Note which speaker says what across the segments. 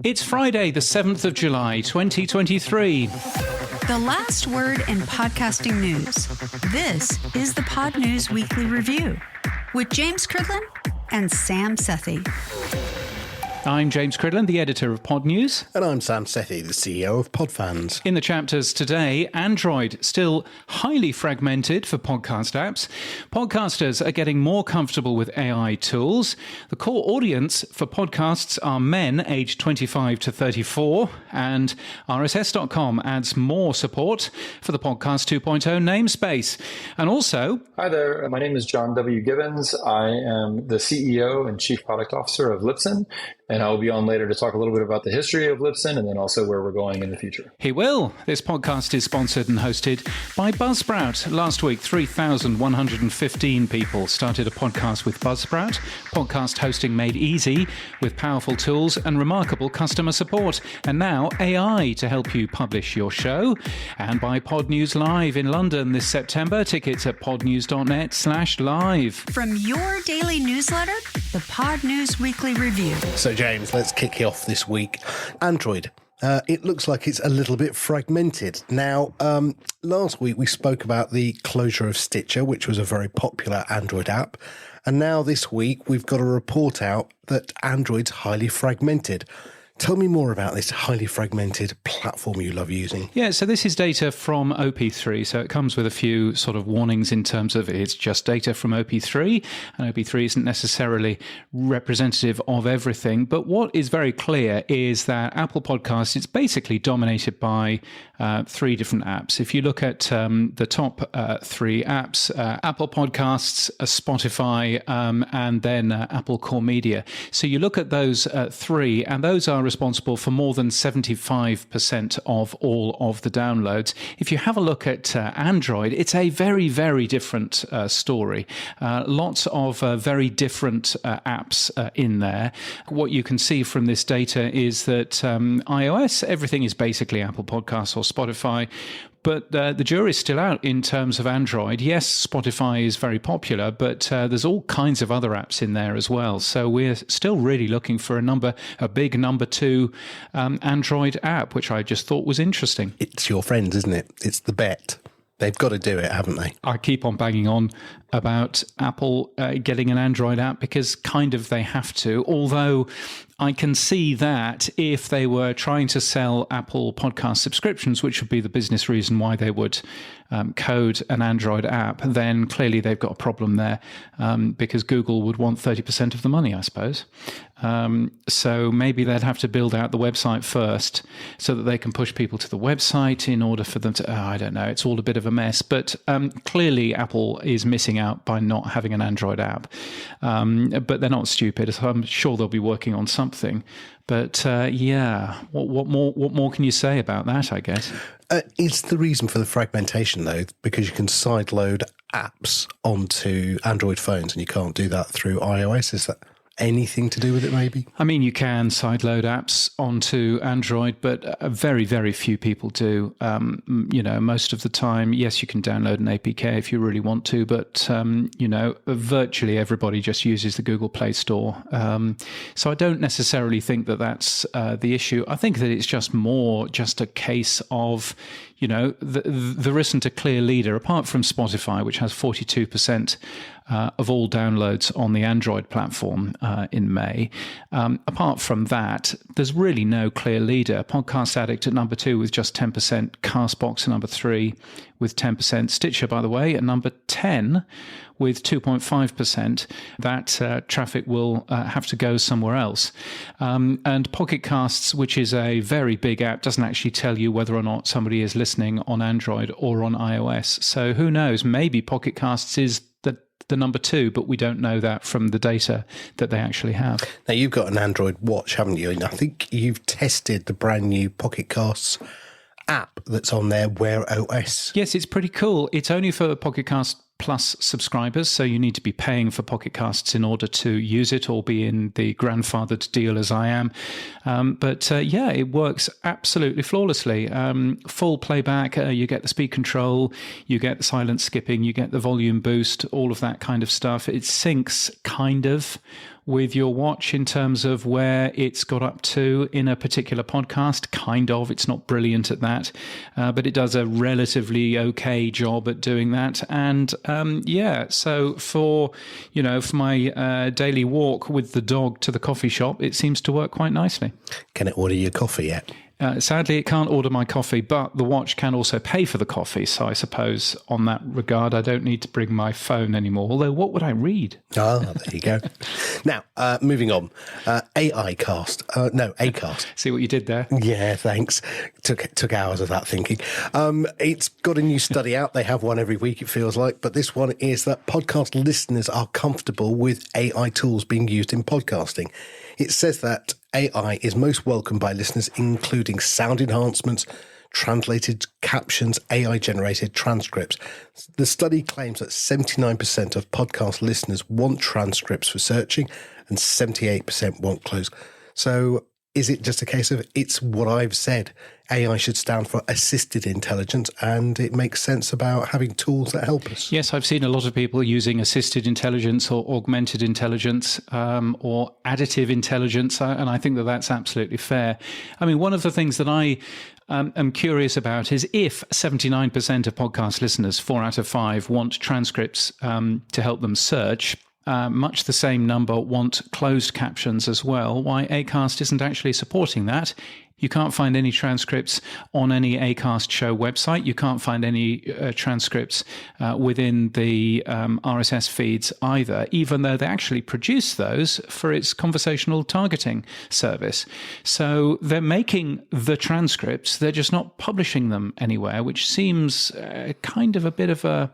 Speaker 1: It's Friday, the 7th of July, 2023.
Speaker 2: The last word in podcasting news. This is the Pod News Weekly Review with James Cridland and Sam Sethi.
Speaker 1: I'm James Cridland, the editor of Pod News.
Speaker 3: And I'm Sam Sethi, the CEO of Podfans.
Speaker 1: In the chapters today, Android still highly fragmented for podcast apps. Podcasters are getting more comfortable with AI tools. The core audience for podcasts are men aged 25 to 34. And RSS.com adds more support for the Podcast 2.0 namespace. And also...
Speaker 4: Hi there, my name is John W Gibbons. I am the CEO and Chief Product Officer of Libsyn. And I'll be on later to talk a little bit about the history of Libsyn and then also where we're going in the future.
Speaker 1: He will. This podcast is sponsored and hosted by Buzzsprout. Last week, 3,115 people started a podcast with Buzzsprout. Podcast hosting made easy with powerful tools and remarkable customer support. And now AI to help you publish your show. And by Pod News Live in London this September. Tickets at podnews.net/live.
Speaker 2: From your daily newsletter, the Pod News Weekly Review.
Speaker 3: So, James, let's kick you off this week. Android. It looks like it's a little bit fragmented. Now, last week we spoke about the closure of Stitcher, which was a very popular Android app. And now this week we've got a report out that Android's highly fragmented. Tell me more about this highly fragmented platform you love using.
Speaker 1: Yeah, so this is data from OP3. So it comes with a few sort of warnings in terms of it's just data from OP3. And OP3 isn't necessarily representative of everything. But what is very clear is that Apple Podcasts, it's basically dominated by three different apps. If you look at the top three apps, Apple Podcasts, Spotify, and then Apple Core Media. So you look at those three, and those are responsible for more than 75% of all of the downloads. If you have a look at Android, it's a very, very different story. Lots of very different apps in there. What you can see from this data is that iOS, everything is basically Apple Podcasts or Spotify. But the jury's still out in terms of Android. Yes, Spotify is very popular, but there's all kinds of other apps in there as well. So we're still really looking for a big number two Android app, which I just thought was interesting.
Speaker 3: It's your friends, isn't it? It's the bet. They've got to do it, haven't they?
Speaker 1: I keep on banging on about Apple getting an Android app because kind of they have to, although I can see that if they were trying to sell Apple podcast subscriptions, which would be the business reason why they would code an Android app, then clearly they've got a problem there because Google would want 30% of the money, I suppose. So maybe they'd have to build out the website first so that they can push people to the website in order for them to, I don't know, it's all a bit of a mess. But clearly Apple is missing out by not having an Android app. But they're not stupid, so I'm sure they'll be working on something. But yeah, what more can you say about that, I guess?
Speaker 3: It's the reason for the fragmentation, though, because you can sideload apps onto Android phones and you can't do that through iOS. Is that anything to do with it, maybe?
Speaker 1: I mean, you can sideload apps onto Android, but very, very few people do. Most of the time, yes, you can download an APK if you really want to, but, virtually everybody just uses the Google Play Store. So I don't necessarily think that that's the issue. I think that it's just a case of, there isn't a clear leader, apart from Spotify, which has 42% of all downloads on the Android platform in May. Apart from that, there's really no clear leader. Podcast Addict at number 2 with just 10%, Castbox at number 3 with 10%, Stitcher, by the way, at number 10 with 2.5%. That traffic will have to go somewhere else. And Pocket Casts, which is a very big app, doesn't actually tell you whether or not somebody is listening on Android or on iOS. So who knows? Maybe Pocket Casts is the number 2, but we don't know that from the data that they actually have.
Speaker 3: Now, you've got an Android watch, haven't you? And I think you've tested the brand new Pocket Casts app that's on their Wear OS.
Speaker 1: Yes, it's pretty cool. It's only for Pocket Cast Plus subscribers, so you need to be paying for Pocket Casts in order to use it or be in the grandfathered deal as I am. But it works absolutely flawlessly. Full playback, you get the speed control, you get the silent skipping, you get the volume boost, all of that kind of stuff. It syncs kind of with your watch in terms of where it's got up to in a particular podcast? Kind of. It's not brilliant at that, but it does a relatively okay job at doing that. And so for my daily walk with the dog to the coffee shop, it seems to work quite nicely.
Speaker 3: Can it order your coffee yet?
Speaker 1: Sadly, it can't order my coffee, but the watch can also pay for the coffee. So I suppose on that regard, I don't need to bring my phone anymore. Although, what would I read?
Speaker 3: Oh, there you go. Now, moving on. Acast.
Speaker 1: See what you did there?
Speaker 3: Yeah, thanks. Took hours of that thinking. It's got a new study out. They have one every week, it feels like. But this one is that podcast listeners are comfortable with AI tools being used in podcasting. It says that AI is most welcomed by listeners, including sound enhancements, translated captions, AI-generated transcripts. The study claims that 79% of podcast listeners want transcripts for searching and 78% want closed. So is it just a case of it's what I've said? AI should stand for assisted intelligence, and it makes sense about having tools that help us.
Speaker 1: Yes, I've seen a lot of people using assisted intelligence or augmented intelligence or additive intelligence, and I think that that's absolutely fair. I mean, one of the things that I am curious about is if 79% of podcast listeners, 4 out of 5, want transcripts to help them search, much the same number want closed captions as well, why Acast isn't actually supporting that. You can't find any transcripts on any Acast show website. You can't find any transcripts within the RSS feeds either, even though they actually produce those for its conversational targeting service. So they're making the transcripts, they're just not publishing them anywhere, which seems kind of a bit of a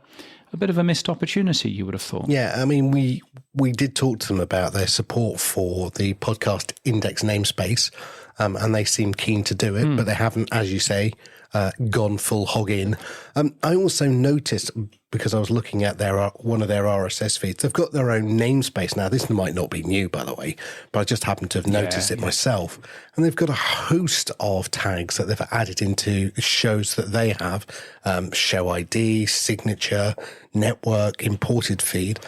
Speaker 1: missed opportunity, you would have thought.
Speaker 3: Yeah, I mean, we did talk to them about their support for the podcast index namespace, and they seem keen to do it, but they haven't, as you say, gone full hog in. I also noticed, because I was looking at one of their RSS feeds, they've got their own namespace now. This might not be new, by the way, but I just happened to have noticed it myself. And they've got a host of tags that they've added into shows that they have, show ID, signature, network, imported feed.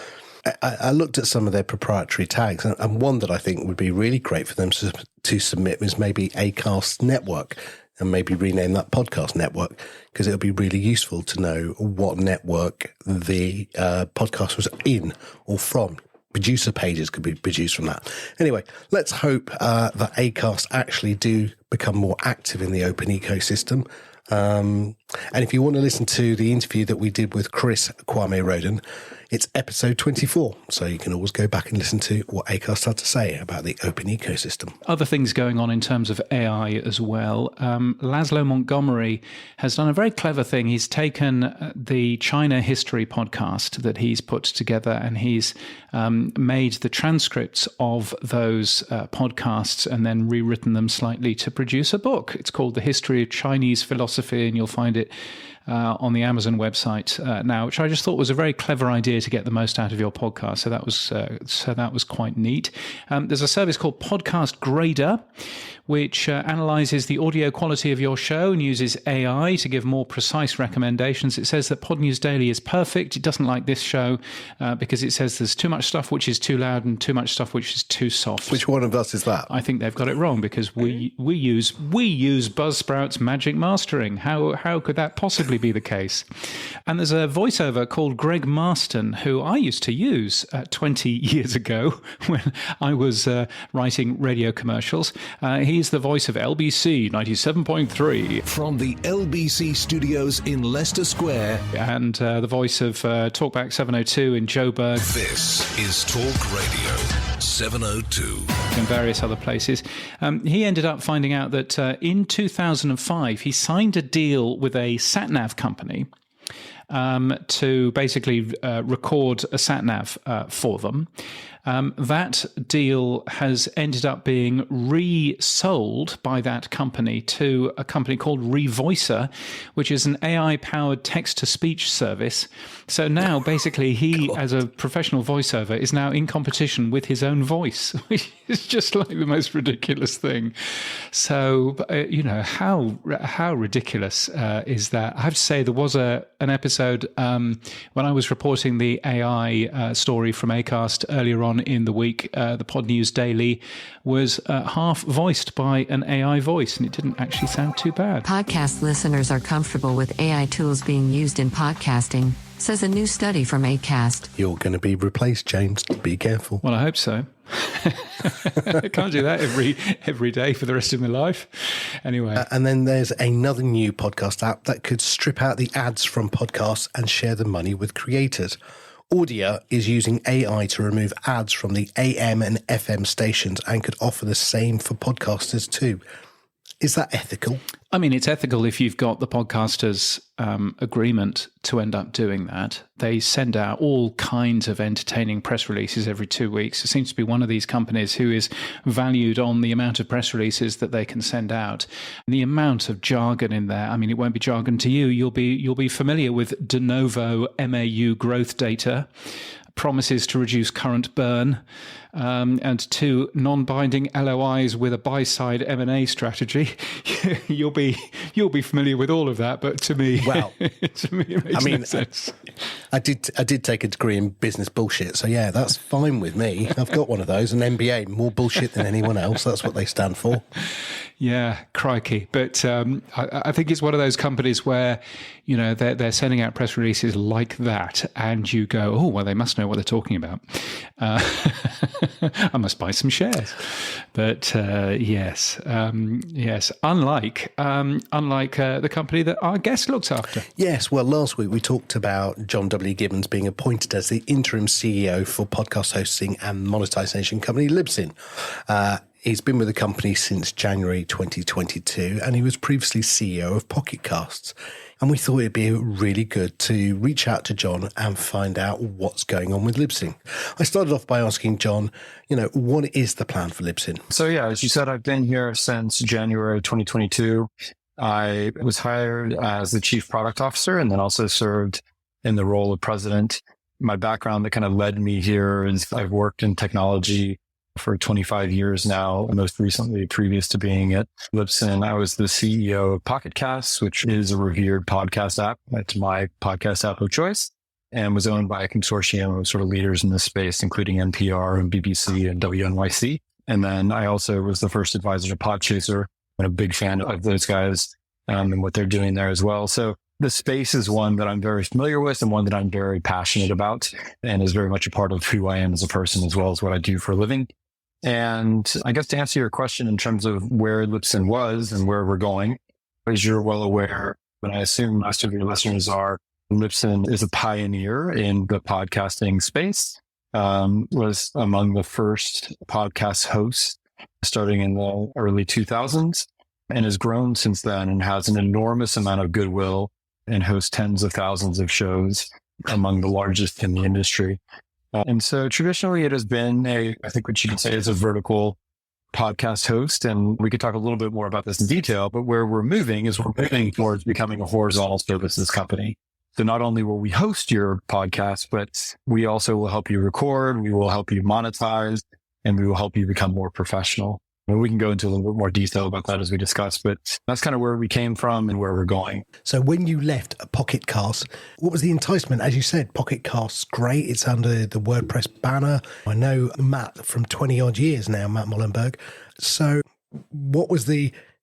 Speaker 3: I looked at some of their proprietary tags, and one that I think would be really great for them to submit is maybe Acast Network, and maybe rename that Podcast Network, because it'll be really useful to know what network the podcast was in or from. Producer pages could be produced from that. Anyway, let's hope that Acast actually do become more active in the open ecosystem. And if you want to listen to the interview that we did with Chris Kwame Roden, it's episode 24. So you can always go back and listen to what Acast had to say about the open ecosystem.
Speaker 1: Other things going on in terms of AI as well. Laszlo Montgomery has done a very clever thing. He's taken the China History podcast that he's put together, and he's made the transcripts of those podcasts and then rewritten them slightly to produce a book. It's called The History of Chinese Philosophy, and you'll find it on the Amazon website now, which I just thought was a very clever idea to get the most out of your podcast. So that was quite neat. There's a service called Podcast Grader, which analyzes the audio quality of your show and uses AI to give more precise recommendations. It says that Pod News Daily is perfect. It doesn't like this show because it says there's too much stuff which is too loud and too much stuff which is too soft.
Speaker 3: Which one of us is that?
Speaker 1: I think they've got it wrong, because we use Buzzsprout's magic mastering. How could that possibly be the case? And there's a voiceover called Greg Marston, who I used to use 20 years ago when I was writing radio commercials. He's the voice of LBC 97.3.
Speaker 5: From the LBC studios in Leicester Square.
Speaker 1: And the voice of Talkback 702 in Joburg.
Speaker 5: This is Talk Radio 702.
Speaker 1: And various other places. He ended up finding out that in 2005, he signed a deal with a sat-nav company to basically record a sat-nav for them. That deal has ended up being resold by that company to a company called Revoicer, which is an AI-powered text-to-speech service. So now, basically, he, as a professional voiceover, is now in competition with his own voice, which is just like the most ridiculous thing. So, how ridiculous is that? I have to say, there was an episode when I was reporting the AI story from Acast earlier on on in the week, the Pod News Daily was half voiced by an AI voice, and it didn't actually sound too bad.
Speaker 6: Podcast listeners are comfortable with AI tools being used in podcasting, says a new study from Acast.
Speaker 3: You're going to be replaced, James. Be careful.
Speaker 1: Well, I hope so. I can't do that every day for the rest of my life. Anyway.
Speaker 3: And then there's another new podcast app that could strip out the ads from podcasts and share the money with creators. Audia is using AI to remove ads from the AM and FM stations and could offer the same for podcasters too. Is that ethical?
Speaker 1: I mean, it's ethical if you've got the podcasters' agreement to end up doing that. They send out all kinds of entertaining press releases every 2 weeks. It seems to be one of these companies who is valued on the amount of press releases that they can send out. And the amount of jargon in there, I mean, it won't be jargon to you. You'll be familiar with de novo MAU growth data, promises to reduce current burn, and 2 non-binding LOIs with a buy-side M&A strategy. You'll be familiar with all of that, but to me,
Speaker 3: well,
Speaker 1: to me it makes no sense.
Speaker 3: I did take a degree in business bullshit, so yeah, that's fine with me. I've got one of those, an MBA, more bullshit than anyone else. That's what they stand for.
Speaker 1: Yeah, crikey. But I think it's one of those companies where, you know, they're sending out press releases like that, and you go, oh, well, they must know what they're talking about. I must buy some shares. But yes. Unlike the company that our guest looks after.
Speaker 3: Yes. Well, last week we talked about John W Gibbons being appointed as the interim CEO for podcast hosting and monetization company Libsyn. He's been with the company since January 2022, and he was previously CEO of Pocket Casts. And we thought it'd be really good to reach out to John and find out what's going on with Libsyn. I started off by asking John, you know, what is the plan for Libsyn?
Speaker 4: So yeah, as you said, I've been here since January 2022. I was hired as the chief product officer and then also served in the role of president. My background that kind of led me here is I've worked in technology for 25 years now, most recently previous to being at Libsyn. I was the CEO of Pocket Casts, which is a revered podcast app. It's my podcast app of choice and was owned by a consortium of sort of leaders in this space, including NPR and BBC and WNYC. And then I also was the first advisor to Podchaser. I'm a big fan of those guys and what they're doing there as well. So the space is one that I'm very familiar with and one that I'm very passionate about and is very much a part of who I am as a person as well as what I do for a living. And I guess to answer your question in terms of where Libsyn was and where we're going, as you're well aware, and I assume most of your listeners are, Libsyn is a pioneer in the podcasting space, was among the first podcast hosts starting in the early 2000s and has grown since then and has an enormous amount of goodwill and hosts tens of thousands of shows among the largest in the industry. And so traditionally it has been I think what you can say is a vertical podcast host. And we could talk a little bit more about this in detail, but where we're moving towards becoming a horizontal services company. So not only will we host your podcast, but we also will help you record, we will help you monetize, and we will help you become more professional. And we can go into a little bit more detail about that as we discuss, but that's kind of where we came from and where we're going.
Speaker 3: So when you left Pocket Casts, what was the enticement? As you said, Pocket Casts, great. It's under the WordPress banner. I know Matt from 20 odd years now, Matt Mullenberg. So what was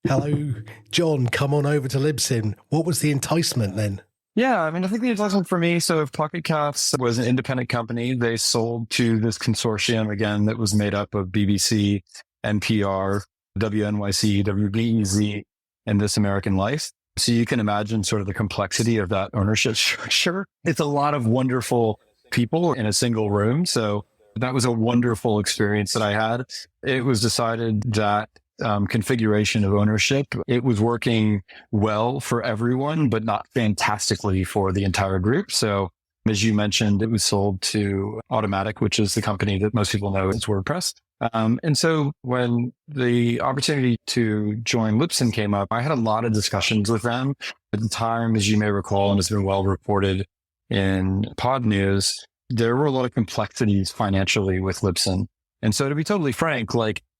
Speaker 3: hello, John, come on over to Libsyn. What was the enticement then?
Speaker 4: Yeah, I mean, I think the enticement for me, so if Pocket Casts was an independent company, they sold to this consortium, again, that was made up of BBC, NPR, WNYC, WBEZ, and This American Life. So you can imagine sort of the complexity of that ownership structure. It's a lot of wonderful people in a single room. So that was a wonderful experience that I had. It was decided that configuration of ownership, it was working well for everyone, but not fantastically for the entire group. So as you mentioned, it was sold to Automatic, which is the company that most people know as WordPress. And so when the opportunity to join Libsyn came up, I had a lot of discussions with them at the time, as you may recall, and has been well reported in Pod News. There were a lot of complexities financially with Libsyn. And so to be totally frank,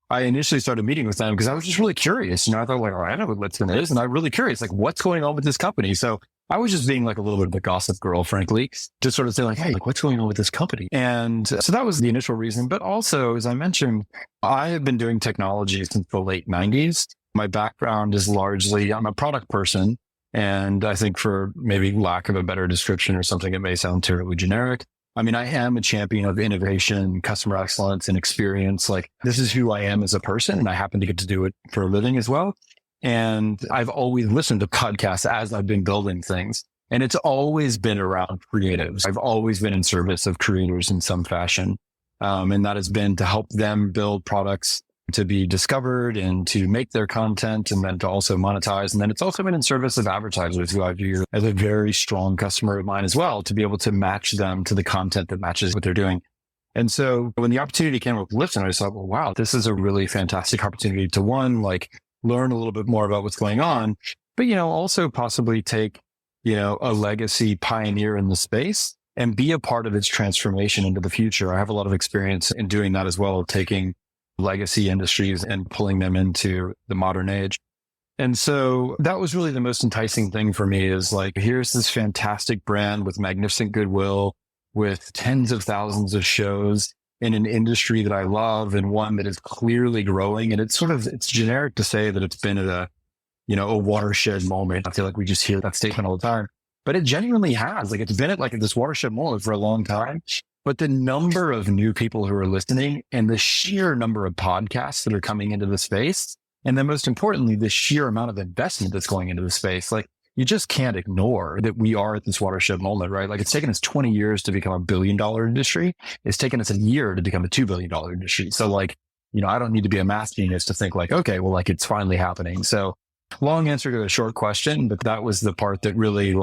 Speaker 4: I initially started meeting with them because I was just really curious. I thought I know what Libsyn is, and I'm really curious, what's going on with this company? So I was just being like a little bit of a gossip girl, frankly, just sort of saying like, hey, like, what's going on with this company? And so that was the initial reason. But also, as I mentioned, I have been doing technology since the late 90s. My background is largely, I'm a product person. And I think for maybe lack of a better description or something, it may sound terribly generic. I mean, I am a champion of innovation, customer excellence, and experience. Like, this is who I am as a person, and I happen to get to do it for a living as well. And I've always listened to podcasts as I've been building things. And it's always been around creatives. I've always been in service of creators in some fashion. And that has been to help them build products to be discovered and to make their content and then to also monetize. And then it's also been in service of advertisers who I view as a very strong customer of mine as well, to be able to match them to the content that matches what they're doing. And so when the opportunity came with Libsyn, I thought, well, wow, this is a really fantastic opportunity to learn a little bit more about what's going on, but, also possibly take, a legacy pioneer in the space and be a part of its transformation into the future. I have a lot of experience in doing that as well, taking legacy industries and pulling them into the modern age. And so that was really the most enticing thing for me, is like, here's this fantastic brand with magnificent goodwill, with tens of thousands of shows in an industry that I love and one that is clearly growing. And it's generic to say that it's been at a watershed moment. I feel like we just hear that statement all the time, but it genuinely has. Like, it's been at this watershed moment for a long time. But the number of new people who are listening and the sheer number of podcasts that are coming into the space, and then most importantly, the sheer amount of investment that's going into the space, like, you just can't ignore that we are at this watershed moment, right? Like, it's taken us 20 years to become $1 billion industry. It's taken us a year to become a $2 billion industry. So I don't need to be a math genius to think like, okay, well, like, it's finally happening. So long answer to a short question, but that was the part that really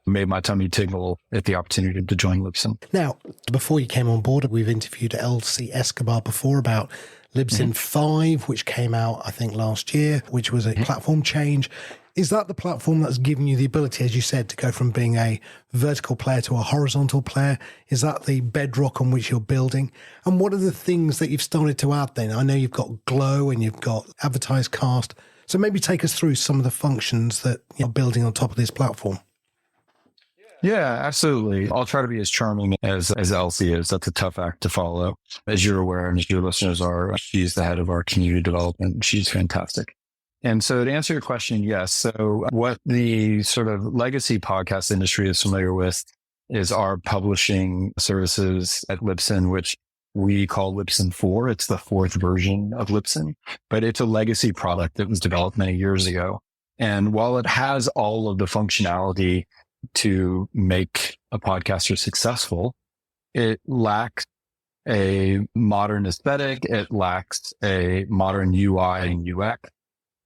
Speaker 4: made my tummy tingle at the opportunity to join Libsyn.
Speaker 3: Now, before you came on board, we've interviewed Elsie Escobar before about Libsyn 5, which came out, I think, last year, which was a platform change. Is that the platform that's given you the ability, as you said, to go from being a vertical player to a horizontal player? Is that the bedrock on which you're building? And what are the things that you've started to add then? I know you've got Glow and you've got Advertise Cast. So maybe take us through some of the functions that you're building on top of this platform.
Speaker 4: Yeah, absolutely. I'll try to be as charming as Elsie is. That's a tough act to follow. As you're aware, and as your listeners are, she's the head of our community development. She's fantastic. And so to answer your question, yes. So what the sort of legacy podcast industry is familiar with is our publishing services at Libsyn, which we call Libsyn 4. It's the fourth version of Libsyn, but it's a legacy product that was developed many years ago. And while it has all of the functionality to make a podcaster successful, it lacks a modern aesthetic. It lacks a modern UI and UX.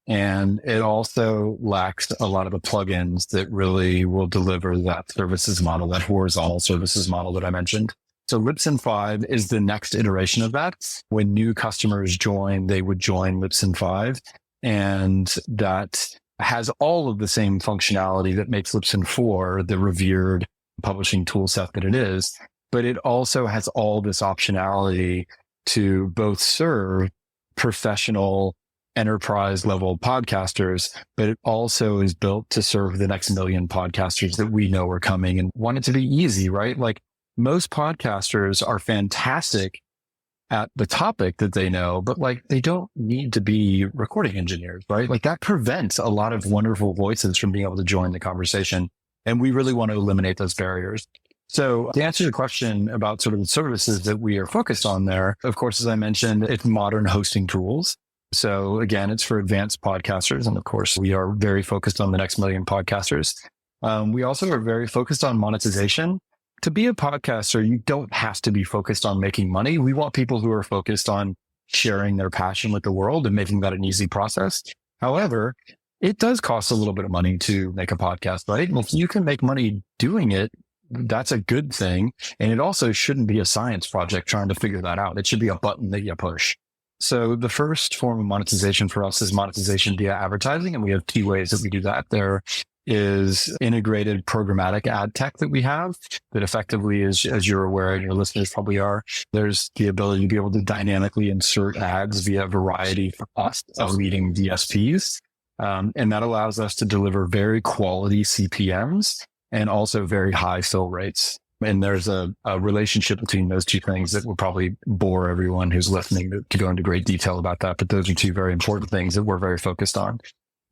Speaker 4: And it also lacks a lot of the plugins that really will deliver that services model, that horizontal services model that I mentioned. So Libsyn 5 is the next iteration of that. When new customers join, they would join Libsyn 5. And that has all of the same functionality that makes Libsyn 4 the revered publishing tool set that it is. But it also has all this optionality to both serve professional enterprise level podcasters, but it also is built to serve the next million podcasters that we know are coming and want it to be easy, right? Like, most podcasters are fantastic at the topic that they know, but they don't need to be recording engineers, right? Like, that prevents a lot of wonderful voices from being able to join the conversation. And we really want to eliminate those barriers. So to answer your question about sort of the services that we are focused on there, of course, as I mentioned, it's modern hosting tools. So again, it's for advanced podcasters. And of course, we are very focused on the next million podcasters. We also are very focused on monetization. To be a podcaster, you don't have to be focused on making money. We want people who are focused on sharing their passion with the world and making that an easy process. However, it does cost a little bit of money to make a podcast, right? And if you can make money doing it, that's a good thing. And it also shouldn't be a science project trying to figure that out. It should be a button that you push. So the first form of monetization for us is monetization via advertising. And we have two ways that we do that. There is integrated programmatic ad tech that we have that effectively is, as you're aware, and your listeners probably are, there's the ability to be able to dynamically insert ads via a variety for us of leading DSPs. And that allows us to deliver very quality CPMs and also very high fill rates. And there's a relationship between those two things that will probably bore everyone who's listening to go into great detail about that. But those are two very important things that we're very focused on.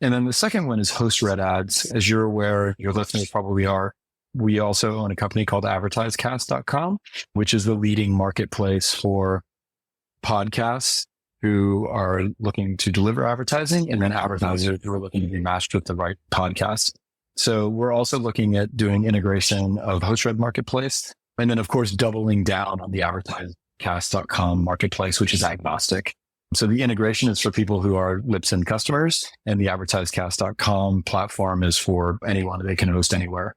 Speaker 4: And then the second one is host-read ads. As you're aware, your listeners probably are, we also own a company called advertisecast.com, which is the leading marketplace for podcasts who are looking to deliver advertising, and then advertisers who are looking to be matched with the right podcast. So we're also looking at doing integration of host-read marketplace, and then of course doubling down on the advertisecast.com marketplace, which is agnostic. So the integration is for people who are Libsyn customers, and the advertisecast.com platform is for anyone they can host anywhere.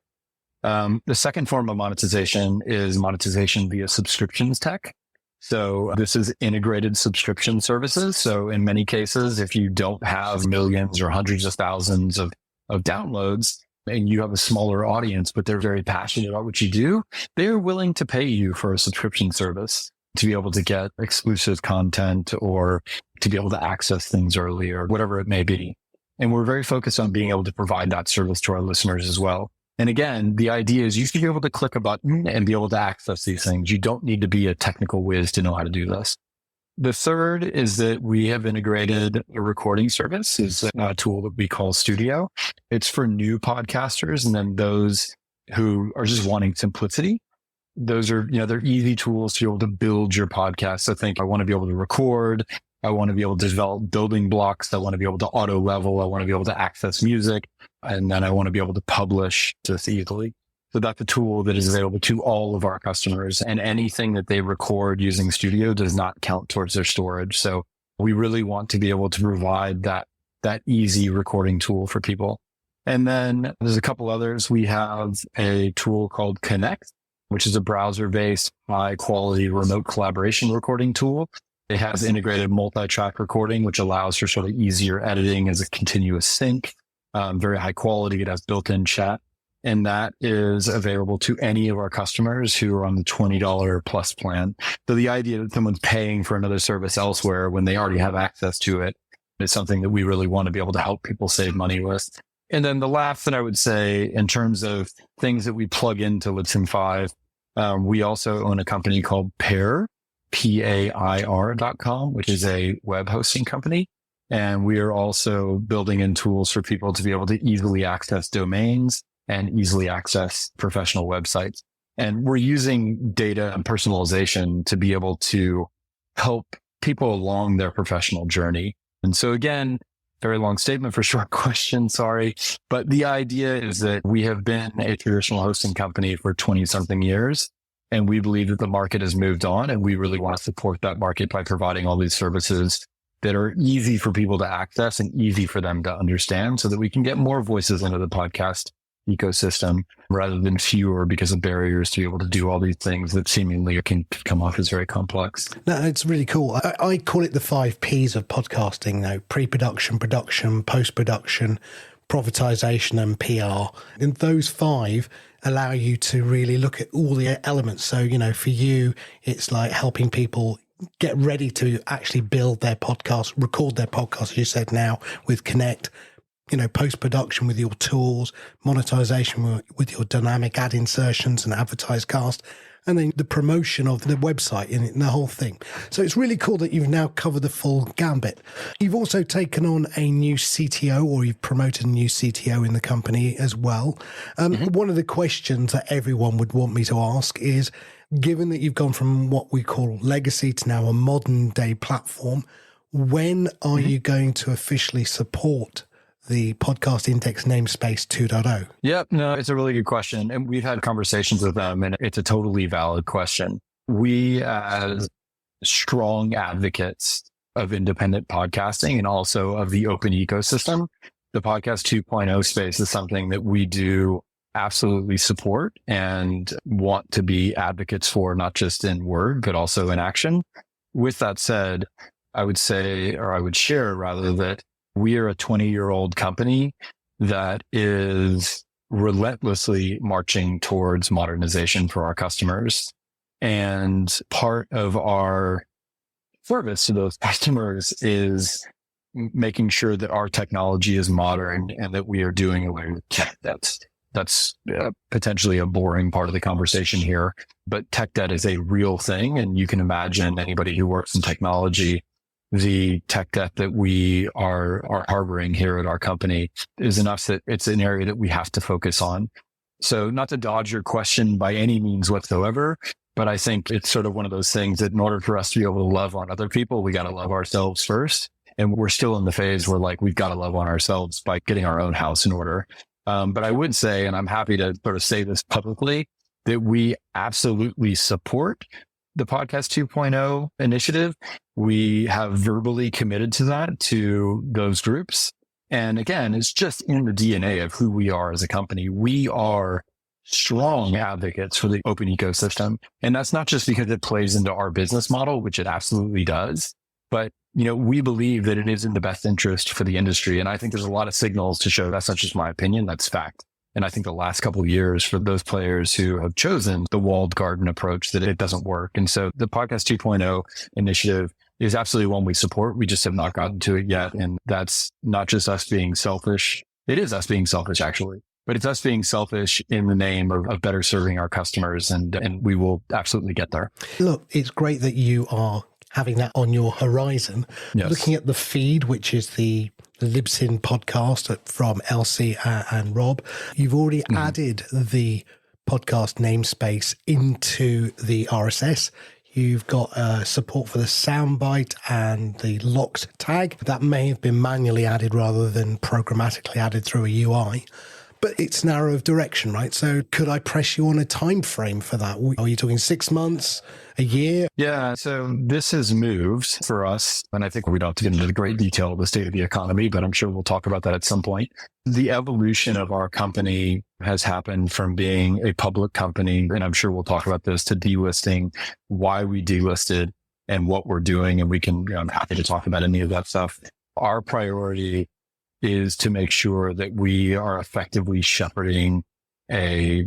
Speaker 4: The second form of monetization is monetization via subscriptions tech. So this is integrated subscription services. So in many cases, if you don't have millions or hundreds of thousands of downloads and you have a smaller audience, but they're very passionate about what you do, they're willing to pay you for a subscription service to be able to get exclusive content or to be able to access things early or whatever it may be. And we're very focused on being able to provide that service to our listeners as well. And again, the idea is you should be able to click a button and be able to access these things. You don't need to be a technical whiz to know how to do this. The third is that we have integrated a recording service. It's a tool that we call Studio. It's for new podcasters and then those who are just wanting simplicity. Those are, they're easy tools to be able to build your podcast. So I want to be able to record. I want to be able to develop building blocks. I want to be able to auto level. I want to be able to access music. And then I want to be able to publish just easily. So that's a tool that is available to all of our customers, and anything that they record using Studio does not count towards their storage. So we really want to be able to provide that easy recording tool for people. And then there's a couple others. We have a tool called Connect, which is a browser-based, high-quality remote collaboration recording tool. It has integrated multi-track recording, which allows for sort of easier editing as a continuous sync, very high quality. It has built-in chat, and that is available to any of our customers who are on the $20 plus plan. So the idea that someone's paying for another service elsewhere when they already have access to it is something that we really want to be able to help people save money with. And then the last that I would say in terms of things that we plug into Libsyn 5, we also own a company called Pair, PAIR.com, which is a web hosting company. And we are also building in tools for people to be able to easily access domains and easily access professional websites. And we're using data and personalization to be able to help people along their professional journey. And so again, very long statement for short question, sorry. But the idea is that we have been a traditional hosting company for 20 something years. And we believe that the market has moved on, and we really want to support that market by providing all these services that are easy for people to access and easy for them to understand so that we can get more voices into the podcast ecosystem rather than fewer because of barriers to be able to do all these things that seemingly can come off as very complex.
Speaker 3: No, it's really cool. I call it the 5 Ps of podcasting though: pre-production, production, post-production, profitization and PR. And those 5 allow you to really look at all the elements. So, for you, it's like helping people get ready to actually build their podcast, record their podcast, as you said now, with Connect, post-production with your tools, monetization with your dynamic ad insertions and AdvertiseCast, and then the promotion of the website and the whole thing. So it's really cool that you've now covered the full gambit. You've also taken on a new CTO, or you've promoted a new CTO in the company as well. One of the questions that everyone would want me to ask is, given that you've gone from what we call legacy to now a modern day platform, when are you going to officially support the Podcast Index namespace 2.0?
Speaker 4: Yep. No, it's a really good question. And we've had conversations with them, and it's a totally valid question. We, as strong advocates of independent podcasting and also of the open ecosystem, the Podcast 2.0 space is something that we do absolutely support and want to be advocates for, not just in word, but also in action. With that said, I would say, or I would share rather, that we are a 20-year-old company that is relentlessly marching towards modernization for our customers. And part of our service to those customers is making sure that our technology is modern and that we are doing away with tech debt. That's potentially a boring part of the conversation here, but tech debt is a real thing. And you can imagine anybody who works in technology, the tech debt that we are harboring here at our company is enough that it's an area that we have to focus on. So not to dodge your question by any means whatsoever, but I think it's sort of one of those things that in order for us to be able to love on other people, we got to love ourselves first. And we're still in the phase where like, we've got to love on ourselves by getting our own house in order. But I would say, and I'm happy to sort of say this publicly, that we absolutely support the Podcast 2.0 initiative. We have verbally committed to that, to those groups. And again, it's just in the DNA of who we are as a company. We are strong advocates for the open ecosystem. And that's not just because it plays into our business model, which it absolutely does, but we believe that it is in the best interest for the industry. And I think there's a lot of signals to show that's not just my opinion, that's fact. And I think the last couple of years for those players who have chosen the walled garden approach, that it doesn't work. And so the Podcast 2.0 initiative is absolutely one we support. We just have not gotten to it yet. And that's not just us being selfish. It is us being selfish, actually, but it's us being selfish in the name of better serving our customers. And we will absolutely get there.
Speaker 3: Look, it's great that you are having that on your horizon.
Speaker 4: Yes.
Speaker 3: Looking at the feed, which is the Libsyn podcast from Elsie and Rob, you've already added the podcast namespace into the RSS. You've got support for the soundbite and the locked tag. That may have been manually added rather than programmatically added through a UI. But it's narrow of direction, right? So could I press you on a time frame for that? Are you talking 6 months, a year?
Speaker 4: Yeah, so this has moved for us. And I think we don't have to get into the great detail of the state of the economy, but I'm sure we'll talk about that at some point. The evolution of our company has happened from being a public company, and I'm sure we'll talk about this, to delisting, why we delisted and what we're doing. And I'm happy to talk about any of that stuff. Our priority is to make sure that we are effectively shepherding a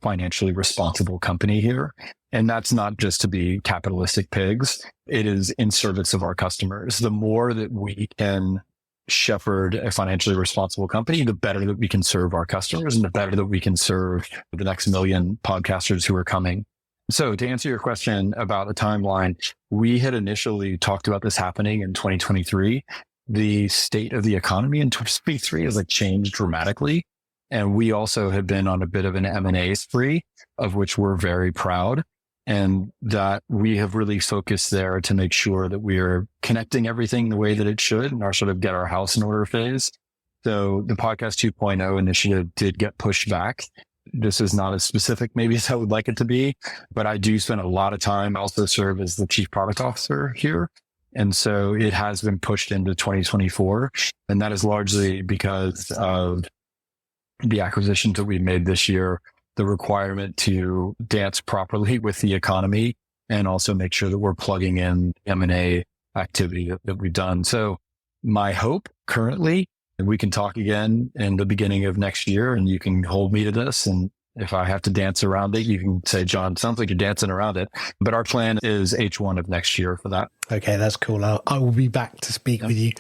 Speaker 4: financially responsible company here. And that's not just to be capitalistic pigs. It is in service of our customers. The more that we can shepherd a financially responsible company, the better that we can serve our customers and the better that we can serve the next million podcasters who are coming. So to answer your question about the timeline, we had initially talked about this happening in 2023. The state of the economy in 2023 has changed dramatically. And we also have been on a bit of an M&A spree, of which we're very proud. And that we have really focused there to make sure that we are connecting everything the way that it should in our sort of get our house in order phase. So the Podcast 2.0 initiative did get pushed back. This is not as specific maybe as I would like it to be, but I do spend a lot of time. I also serve as the chief product officer here. And so it has been pushed into 2024. And that is largely because of the acquisitions that we made this year, the requirement to dance properly with the economy and also make sure that we're plugging in M&A activity that we've done. So my hope currently, and we can talk again in the beginning of next year and you can hold me to this. And if I have to dance around it, you can say, John, sounds like you're dancing around it. But our plan is H1 of next year for that.
Speaker 3: Okay, that's cool. I will be back to speak with you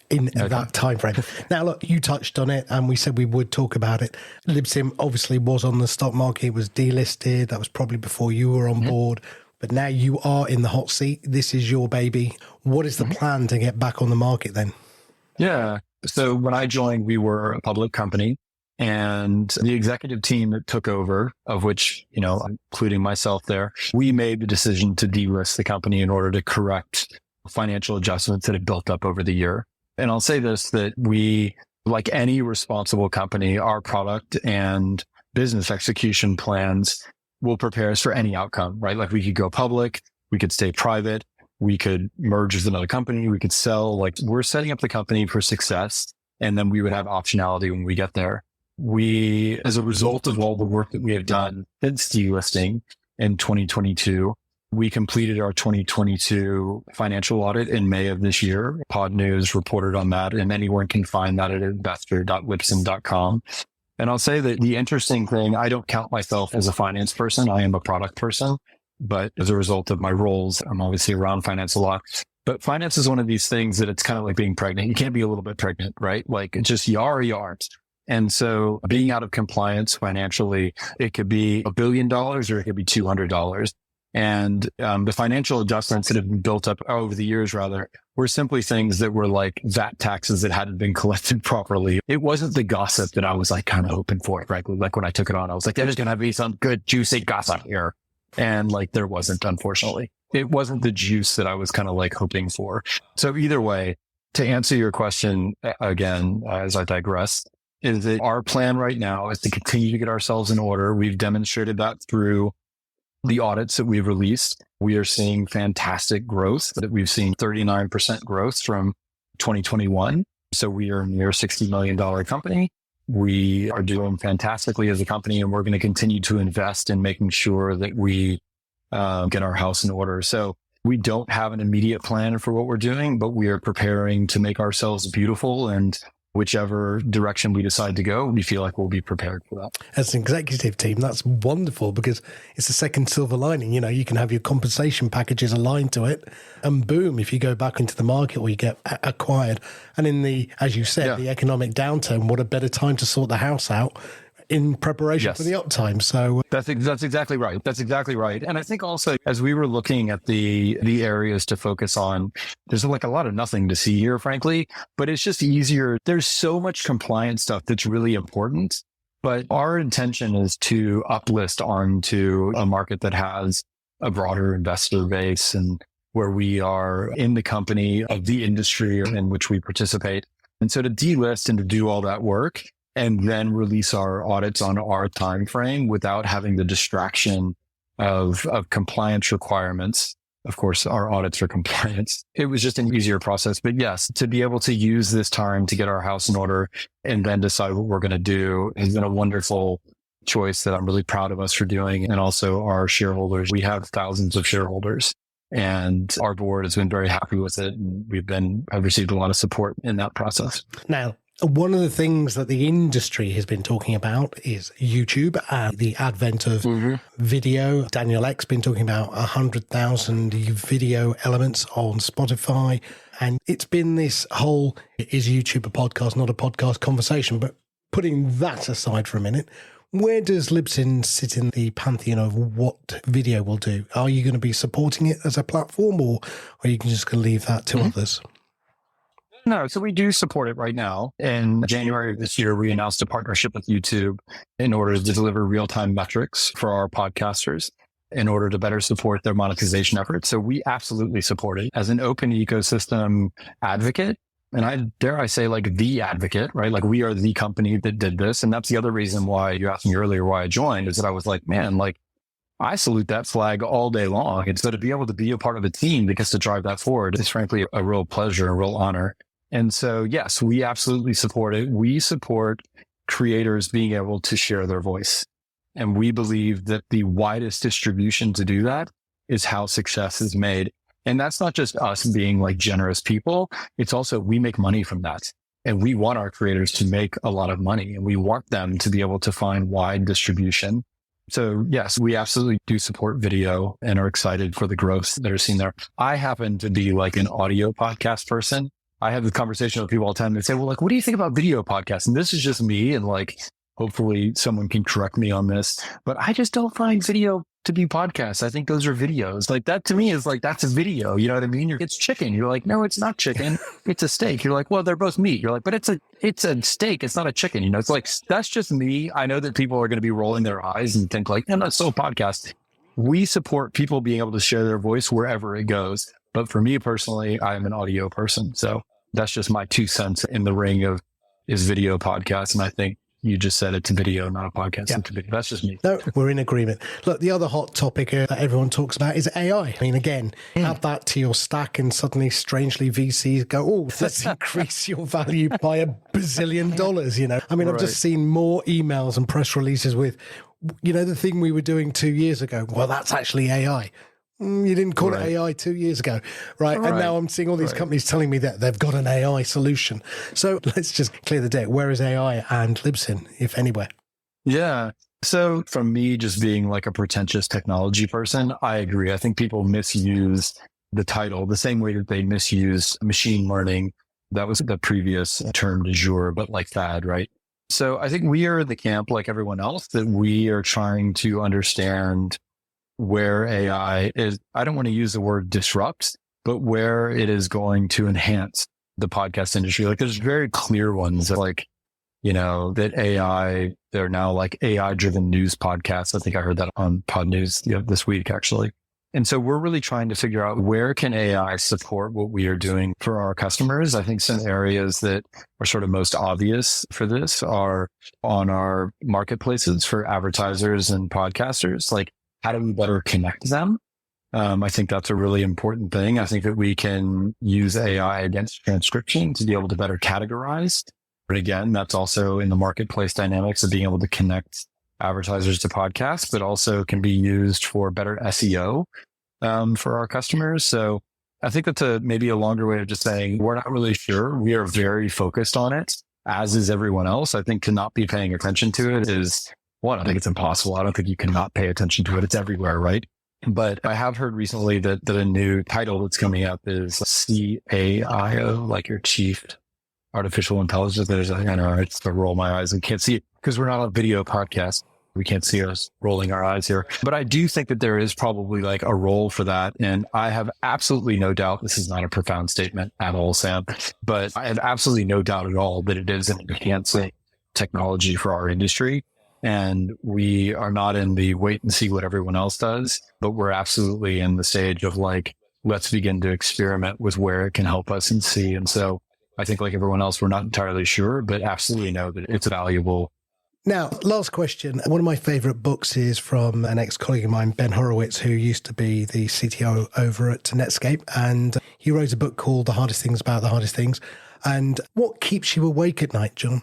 Speaker 3: in that time frame. Now, look, you touched on it and we said we would talk about it. Libsyn obviously was on the stock market, it was delisted. That was probably before you were on board. But now you are in the hot seat. This is your baby. What is the plan to get back on the market then?
Speaker 4: Yeah. So when I joined, we were a public company. And the executive team that took over, of which, including myself there, we made the decision to delist the company in order to correct financial adjustments that had built up over the year. And I'll say this, that we, like any responsible company, our product and business execution plans will prepare us for any outcome, right? Like we could go public, we could stay private, we could merge with another company, we could sell. We're setting up the company for success. And then we would have optionality when we get there. We, as a result of all the work that we have done since delisting in 2022, we completed our 2022 financial audit in May of this year. Pod News reported on that, and anyone can find that at investor.libsyn.com. And I'll say that the interesting thing, I don't count myself as a finance person. I am a product person. But as a result of my roles, I'm obviously around finance a lot. But finance is one of these things that it's kind of like being pregnant. You can't be a little bit pregnant, right? Like it's just you are or you aren't. And so being out of compliance financially, it could be $1 billion or it could be $200. And the financial adjustments that have been built up over the years, rather, were simply things that were like VAT taxes that hadn't been collected properly. It wasn't the gossip that I was like kind of hoping for, frankly. Like when I took it on, I was like, there's going to be some good juicy gossip here. And like there wasn't, unfortunately. It wasn't the juice that I was kind of like hoping for. So either way, to answer your question again, as I digress, is that our plan right now is to continue to get ourselves in order. We've demonstrated that through the audits that we've released. We are seeing fantastic growth. That we've seen 39% growth from 2021. So we are a near $60 million company. We are doing fantastically as a company, and we're going to continue to invest in making sure that we get our house in order. So we don't have an immediate plan for what we're doing, but we are preparing to make ourselves beautiful, and whichever direction we decide to go, we feel like we'll be prepared for that.
Speaker 3: As an executive team, that's wonderful because it's a second silver lining. You know, you can have your compensation packages aligned to it, and boom, if you go back into the market or you get acquired. And in the, as you said, the economic downturn, what a better time to sort the house out in preparation for the uptime. So
Speaker 4: that's exactly right. That's exactly right. And I think also as we were looking at the areas to focus on, there's like a lot of nothing to see here, frankly, but it's just easier. There's so much compliance stuff that's really important, but our intention is to uplist onto a market that has a broader investor base and where we are in the company of the industry in which we participate. And so to delist and to do all that work, and then release our audits on our time frame without having the distraction of compliance requirements. Of course, our audits are compliance. It was just an easier process. But yes, to be able to use this time to get our house in order and then decide what we're going to do has been a wonderful choice that I'm really proud of us for doing. And also our shareholders. We have thousands of shareholders, and our board has been very happy with it. And I've received a lot of support in that process.
Speaker 3: Now, one of the things that the industry has been talking about is YouTube and the advent of video. Daniel Eck's been talking about 100,000 video elements on Spotify. And it's been this whole, is YouTube a podcast, not a podcast conversation? But putting that aside for a minute, where does Libsyn sit in the pantheon of what video will do? Are you going to be supporting it as a platform, or are you just going to leave that to others?
Speaker 4: No, so we do support it right now. In January of this year, we announced a partnership with YouTube in order to deliver real-time metrics for our podcasters in order to better support their monetization efforts. So we absolutely support it as an open ecosystem advocate. And I dare I say like the advocate, right? Like we are the company that did this. And that's the other reason why you asked me earlier why I joined, is that I was like, man, like I salute that flag all day long. And so to be able to be a part of a team that gets to drive that forward is frankly a real pleasure, a real honor. And so, yes, we absolutely support it. We support creators being able to share their voice. And we believe that the widest distribution to do that is how success is made. And that's not just us being like generous people. It's also, we make money from that. And we want our creators to make a lot of money, and we want them to be able to find wide distribution. So yes, we absolutely do support video and are excited for the growth that are seen there. I happen to be like an audio podcast person. I have this conversation with people all the time. They say, well, like, what do you think about video podcasts? And this is just me. And like, hopefully someone can correct me on this, but I just don't find video to be podcasts. I think those are videos. Like that to me is like, that's a video. You know what I mean? It's chicken. You're like, no, it's not chicken. It's a steak. You're like, well, they're both meat. You're like, but it's a steak. It's not a chicken. You know, it's like, that's just me. I know that people are going to be rolling their eyes and think like, that's so podcast. We support people being able to share their voice wherever it goes. But for me personally, I'm an audio person. So that's just my 2 cents in the ring of is video podcast. And I think you just said it's a video, not a podcast.
Speaker 3: Yeah.
Speaker 4: It's a video. That's just me.
Speaker 3: No, we're in agreement. Look, the other hot topic that everyone talks about is AI. I mean, again, add that to your stack and suddenly, strangely, VCs go, oh, let's increase your value by $1 billion, you know. I mean, I've just seen more emails and press releases with, you know, the thing we were doing 2 years ago. Well, that's actually AI. You didn't call it AI 2 years ago, right? And now I'm seeing all these companies telling me that they've got an AI solution. So let's just clear the deck. Where is AI and Libsyn, if anywhere?
Speaker 4: Yeah. So from me just being like a pretentious technology person, I agree. I think people misuse the title the same way that they misuse machine learning. That was the previous term du jour, but like fad, right? So I think we are in the camp like everyone else that we are trying to understand where AI is. I don't want to use the word disrupt, but where it is going to enhance the podcast industry. Like there's very clear ones that like, that AI, they're now like AI driven news podcasts. I think I heard that on Pod News this week, actually. And so we're really trying to figure out where can AI support what we are doing for our customers. I think some areas that are sort of most obvious for this are on our marketplaces for advertisers and podcasters. Like, how do we better connect them? I think that's a really important thing. I think that we can use AI against transcription to be able to better categorize. But again, that's also in the marketplace dynamics of being able to connect advertisers to podcasts, but also can be used for better SEO for our customers. So I think that's maybe a longer way of just saying we're not really sure. We are very focused on it, as is everyone else. I think to not be paying attention to it is one. I think it's impossible. I don't think you can not pay attention to it. It's everywhere, right? But I have heard recently that a new title that's coming up is CAIO, like your chief artificial intelligence. I know I just roll my eyes and can't see it because we're not a video podcast. We can't see us rolling our eyes here. But I do think that there is probably like a role for that. And I have absolutely no doubt, this is not a profound statement at all, Sam, but I have absolutely no doubt at all that it is an enhancing technology for our industry. And we are not in the wait and see what everyone else does, but we're absolutely in the stage of like, let's begin to experiment with where it can help us and see. And so I think like everyone else, we're not entirely sure, but absolutely know that it's valuable.
Speaker 3: Now, last question. One of my favorite books is from an ex-colleague of mine, Ben Horowitz, who used to be the CTO over at Netscape. And he wrote a book called The Hardest Things About the Hardest Things. And what keeps you awake at night, John?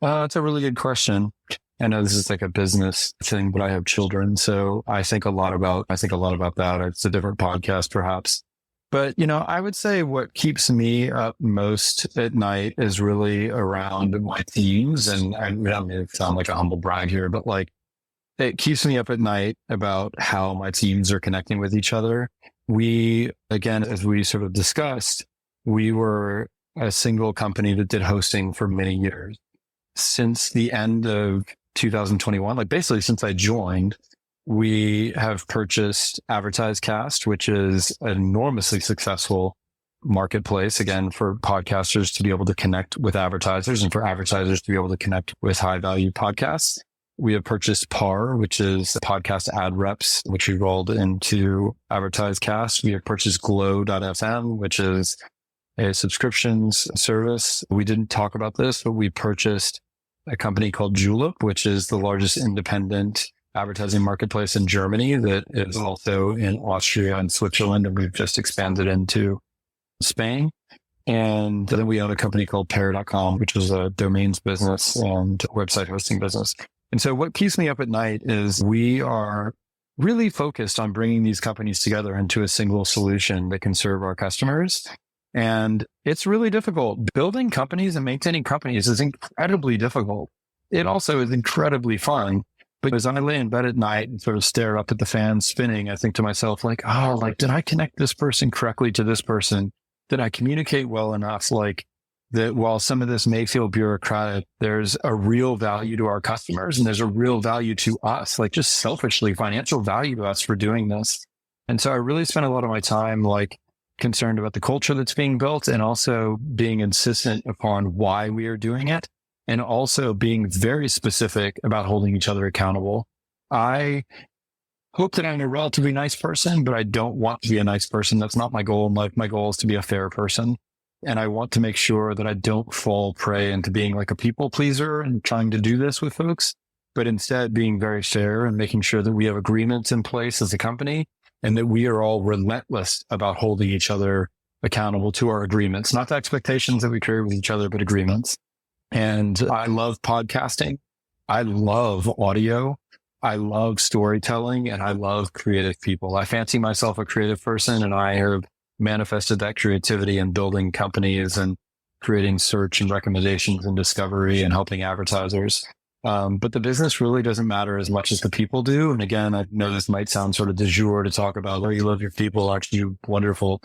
Speaker 4: That's a really good question. I know this is like a business thing, but I have children. So I think a lot about that. It's a different podcast, perhaps. But, I would say what keeps me up most at night is really around my teams. And I may sound like a humble brag here, but like it keeps me up at night about how my teams are connecting with each other. We, again, as we sort of discussed, we were a single company that did hosting for many years. Since the end of 2021, like basically since I joined, we have purchased Acast, which is an enormously successful marketplace, again, for podcasters to be able to connect with advertisers and for advertisers to be able to connect with high value podcasts. We have purchased PAR, which is podcast ad reps, which we rolled into Acast. We have purchased Glow.fm, which is a subscriptions service. We didn't talk about this, but we purchased a company called Julep, which is the largest independent advertising marketplace in Germany that is also in Austria and Switzerland. And we've just expanded into Spain. And then we own a company called Pair.com, which is a domains business and website hosting business. And so what keeps me up at night is we are really focused on bringing these companies together into a single solution that can serve our customers. And it's really difficult. Building companies and maintaining companies is incredibly difficult. It also is incredibly fun. But as I lay in bed at night and sort of stare up at the fan spinning, I think to myself, like, did I connect this person correctly to this person? Did I communicate well enough? Like that while some of this may feel bureaucratic, there's a real value to our customers and there's a real value to us, like just selfishly financial value to us for doing this. And so I really spent a lot of my time like concerned about the culture that's being built and also being insistent upon why we are doing it. And also being very specific about holding each other accountable. I hope that I'm a relatively nice person, but I don't want to be a nice person. That's not my goal in life. My goal is to be a fair person. And I want to make sure that I don't fall prey into being like a people pleaser and trying to do this with folks, but instead being very fair and making sure that we have agreements in place as a company and that we are all relentless about holding each other accountable to our agreements, not the expectations that we create with each other, but agreements. And I love podcasting. I love audio. I love storytelling and I love creative people. I fancy myself a creative person and I have manifested that creativity in building companies and creating search and recommendations and discovery and helping advertisers. But the business really doesn't matter as much as the people do. And again, I know this might sound sort of du jour to talk about, oh, you love your people, aren't you wonderful?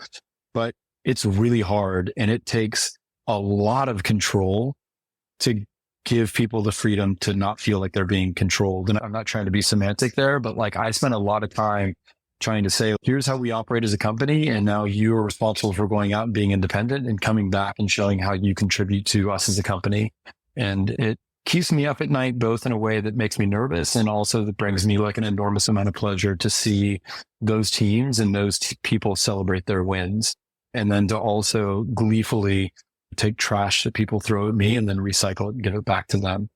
Speaker 4: But it's really hard, and it takes a lot of control to give people the freedom to not feel like they're being controlled. And I'm not trying to be semantic there, but like I spent a lot of time trying to say, here's how we operate as a company. And now you are responsible for going out and being independent and coming back and showing how you contribute to us as a company. And it keeps me up at night, both in a way that makes me nervous and also that brings me like an enormous amount of pleasure to see those teams and those people celebrate their wins. And then to also gleefully take trash that people throw at me and then recycle it and give it back to them.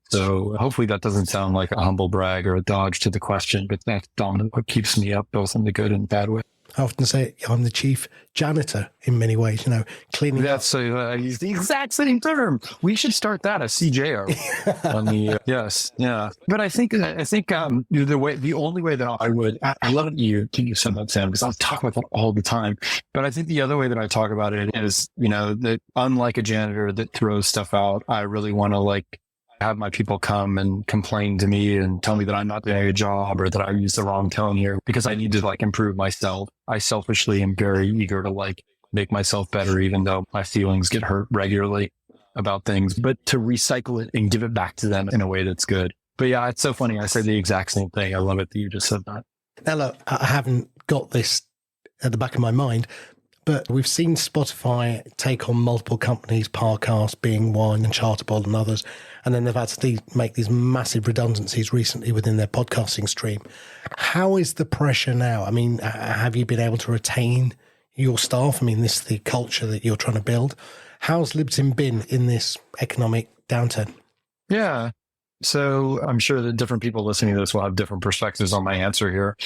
Speaker 4: So hopefully that doesn't sound like a humble brag or a dodge to the question, but that's dominant what keeps me up, both in the good and bad way.
Speaker 3: I often say I'm the chief janitor in many ways, cleaning up.
Speaker 4: I use the exact same term. We should start that as CJR on the, yes. Yeah. But I think the only way that I would, I love it you said that, Sam, because I talk about that all the time. But I think the other way that I talk about it is, that unlike a janitor that throws stuff out, I really want to have my people come and complain to me and tell me that I'm not doing a good job or that I used the wrong tone here because I need to improve myself. I selfishly am very eager to make myself better, even though my feelings get hurt regularly about things, but to recycle it and give it back to them in a way that's good. But yeah, it's so funny. I say the exact same thing. I love it that you just said that.
Speaker 3: Now look, I haven't got this at the back of my mind, but we've seen Spotify take on multiple companies, Parcast being one and Chartable and others. And then they've had to make these massive redundancies recently within their podcasting stream. How is the pressure now? I mean, have you been able to retain your staff? I mean, this is the culture that you're trying to build. How's Libsyn been in this economic downturn?
Speaker 4: Yeah. So I'm sure that different people listening to this will have different perspectives on my answer here.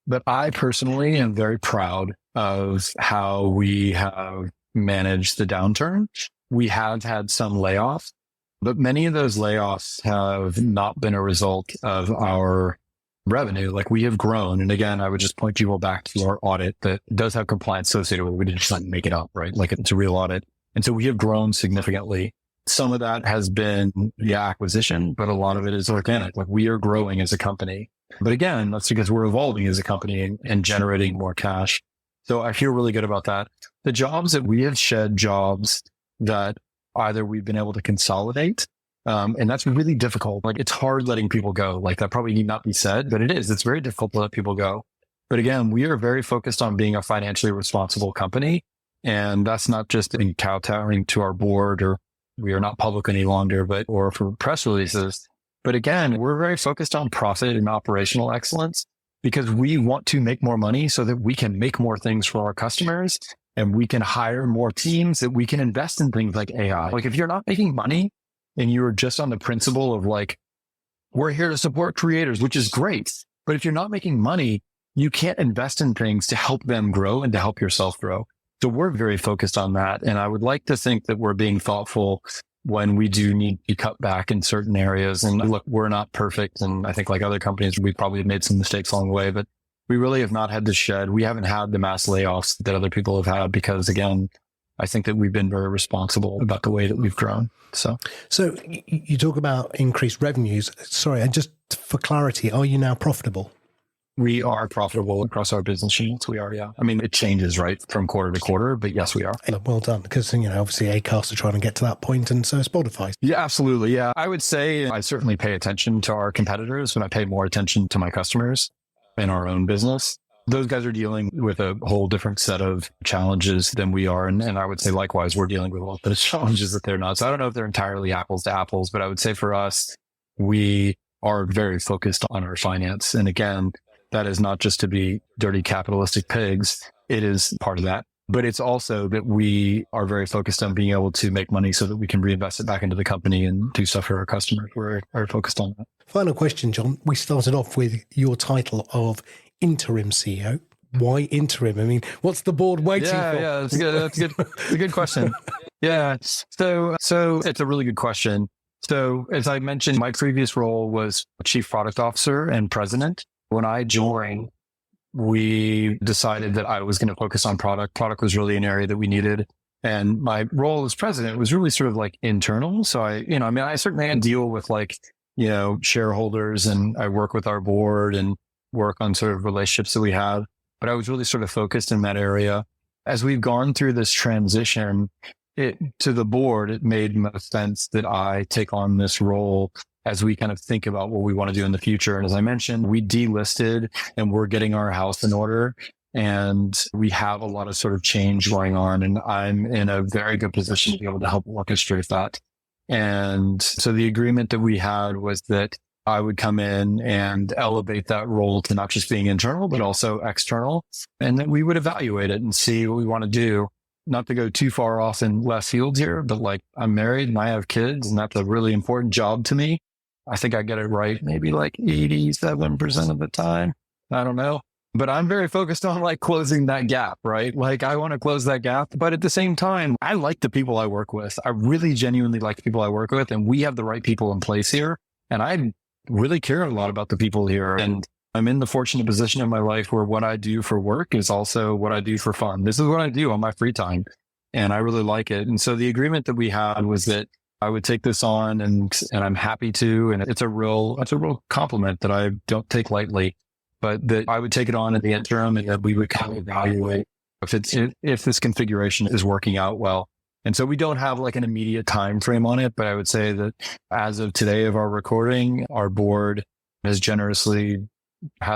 Speaker 4: But I personally am very proud of how we have managed the downturn. We have had some layoffs, but many of those layoffs have not been a result of our revenue. We have grown. And again, I would just point you all back to our audit that does have compliance associated with it. We didn't just make it up, right? It's a real audit. And so we have grown significantly. Some of that has been the acquisition, but a lot of it is organic. We are growing as a company. But again, that's because we're evolving as a company and generating more cash. So I feel really good about that. The jobs that we have shed, jobs that either we've been able to consolidate, and that's really difficult. It's hard letting people go. That probably need not be said, but it is. It's very difficult to let people go. But again, we are very focused on being a financially responsible company. And that's not just in kowtowing to our board, or we are not public any longer, or for press releases. But again, we're very focused on profit and operational excellence because we want to make more money so that we can make more things for our customers and we can hire more teams, that we can invest in things like AI. If you're not making money and you're just on the principle of we're here to support creators, which is great. But if you're not making money, you can't invest in things to help them grow and to help yourself grow. So we're very focused on that. And I would like to think that we're being thoughtful when we do need to cut back in certain areas. And look, we're not perfect. And I think like other companies, we probably made some mistakes along the way, but we really have not had to shed. We haven't had the mass layoffs that other people have had because, again, I think that we've been very responsible about the way that we've grown. So
Speaker 3: you talk about increased revenues. Sorry, and just for clarity, are you now profitable?
Speaker 4: We are profitable across our business units. We are, yeah. I mean, it changes, right, from quarter to quarter, but yes, we are.
Speaker 3: Well done, because, obviously Acast are trying to get to that point, and so is Spotify.
Speaker 4: Yeah, absolutely. Yeah. I would say I certainly pay attention to our competitors, and I pay more attention to my customers in our own business. Those guys are dealing with a whole different set of challenges than we are. And I would say likewise, we're dealing with a lot of challenges that they're not. So I don't know if they're entirely apples to apples, but I would say for us, we are very focused on our finance. And again, that is not just to be dirty capitalistic pigs. It is part of that. But it's also that we are very focused on being able to make money so that we can reinvest it back into the company and do stuff for our customers. We're very focused on that.
Speaker 3: Final question, John. We started off with your title of interim CEO. Why interim? I mean, what's the board waiting for?
Speaker 4: Yeah, that's good. That's a good question. Yeah. So it's a really good question. So as I mentioned, my previous role was Chief Product Officer and President. When I joined, we decided that I was going to focus on product. Product was really an area that we needed. And my role as president was really sort of like internal. So I certainly deal with shareholders, and I work with our board and work on sort of relationships that we have. But I was really sort of focused in that area. As we've gone through this transition to the board, it made most sense that I take on this role as we kind of think about what we want to do in the future. And as I mentioned, we delisted and we're getting our house in order. And we have a lot of sort of change going on. And I'm in a very good position to be able to help orchestrate that. And so the agreement that we had was that I would come in and elevate that role to not just being internal, but also external. And then we would evaluate it and see what we want to do. Not to go too far off in left field here, but like I'm married and I have kids, and that's a really important job to me. I think I get it right maybe like 87% of the time. I don't know. But I'm very focused on like closing that gap, right? Like I want to close that gap. But at the same time, I like the people I work with. I really genuinely like the people I work with, and we have the right people in place here. And I really care a lot about the people here. And I'm in the fortunate position in my life where what I do for work is also what I do for fun. This is what I do on my free time, and I really like it. And so the agreement that we had was that I would take this on, and I'm happy to, and it's a real compliment that I don't take lightly, but that I would take it on in the interim, and that we would kind of evaluate if this configuration is working out well. And so we don't have like an immediate time frame on it, but I would say that as of today of our recording, our board has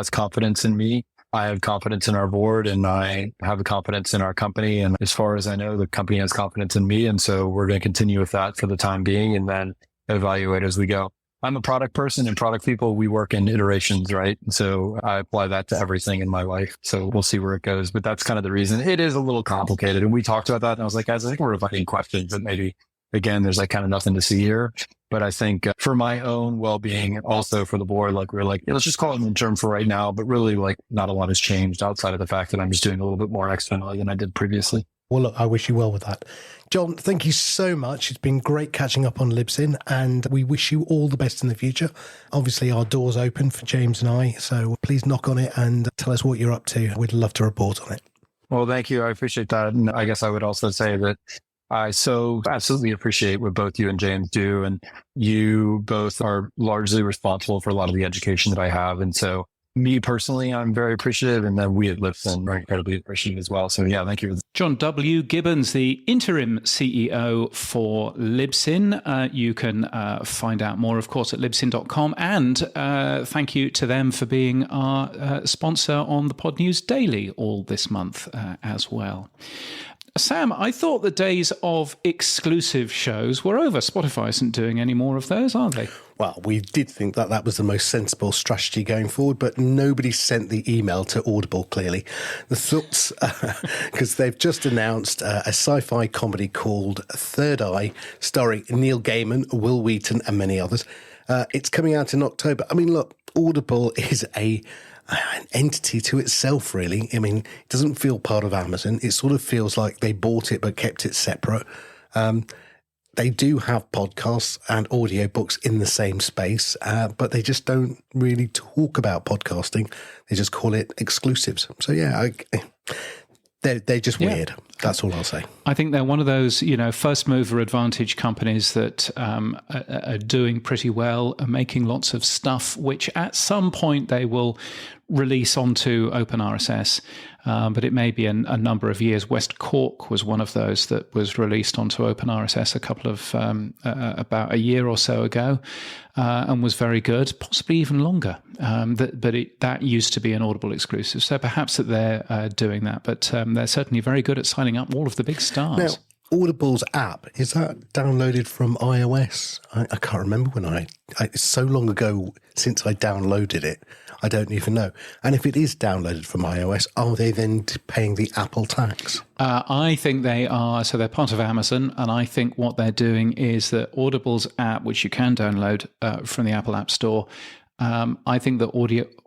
Speaker 4: confidence in me. I have confidence in our board, and I have confidence in our company. And as far as I know, the company has confidence in me. And so we're going to continue with that for the time being, and then evaluate as we go. I'm a product person, and product people, we work in iterations, right? So I apply that to everything in my life. So we'll see where it goes. But that's kind of the reason. It is a little complicated. And we talked about that. And I was like, guys, I think we're inviting questions, but maybe, again, there's like kind of nothing to see here. But I think for my own well-being, also for the board, like we're like, let's just call it an interim for right now. But really, like not a lot has changed outside of the fact that I'm just doing a little bit more externally than I did previously.
Speaker 3: Well, look, I wish you well with that. John, thank you so much. It's been great catching up on Libsyn, and we wish you all the best in the future. Obviously, our door's open for James and I, so please knock on it and tell us what you're up to. We'd love to report on it.
Speaker 4: Well, thank you. I appreciate that. And I guess I would also say that I so absolutely appreciate what both you and James do. And you both are largely responsible for a lot of the education that I have. And so me personally, I'm very appreciative, and then we at Libsyn are incredibly appreciative as well. So yeah, thank you.
Speaker 1: John W. Gibbons, the interim CEO for Libsyn. You can find out more, of course, at libsyn.com. And thank you to them for being our sponsor on the Pod News Daily all this month as well. Sam, I thought the days of exclusive shows were over. Spotify isn't doing any more of those, are they?
Speaker 3: Well, we did think that was the most sensible strategy going forward, but nobody sent the email to Audible, clearly. The thoughts, because they've just announced a sci-fi comedy called Third Eye, starring Neil Gaiman, Will Wheaton, and many others. It's coming out in October. I mean, look, Audible is an entity to itself, really. I mean, it doesn't feel part of Amazon. It sort of feels like they bought it but kept it separate. They do have podcasts and audiobooks in the same space, but they just don't really talk about podcasting. They just call it exclusives. So yeah, they're just weird. That's all I'll say.
Speaker 1: I think they're one of those, first mover advantage companies that are doing pretty well, are making lots of stuff, which at some point they will release onto OpenRSS. But it may be a number of years. West Cork was one of those that was released onto OpenRSS a couple of, about a year or so ago, and was very good, possibly even longer. That used to be an Audible exclusive. So perhaps that they're doing that, but they're certainly very good at signing up all of the big stars.
Speaker 3: Now, Audible's app, is that downloaded from iOS? I can't remember when it's so long ago since I downloaded it. I don't even know. And if it is downloaded from iOS, are they then paying the Apple tax?
Speaker 1: I think they are. So they're part of Amazon. And I think what they're doing is that Audible's app, which you can download from the Apple App Store, I think that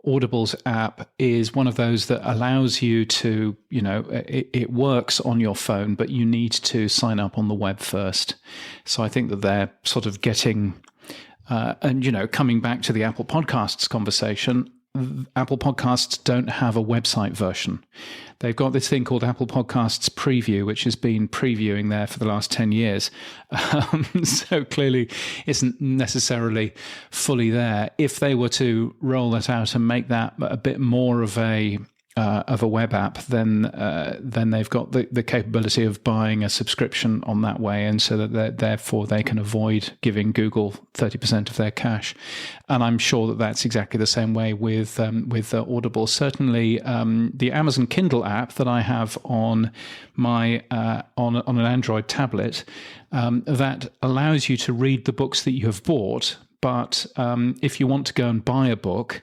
Speaker 1: Audible's app is one of those that allows you to, it works on your phone, but you need to sign up on the web first. So I think that they're sort of getting, and coming back to the Apple Podcasts conversation, Apple Podcasts don't have a website version. They've got this thing called Apple Podcasts Preview, which has been previewing there for the last 10 years. So clearly isn't necessarily fully there. If they were to roll that out and make that a bit more of a web app, then they've got the capability of buying a subscription on that way, and so that therefore they can avoid giving Google 30% of their cash. And I'm sure that that's exactly the same way with Audible. Certainly, the Amazon Kindle app that I have on my on an Android tablet that allows you to read the books that you have bought, but if you want to go and buy a book,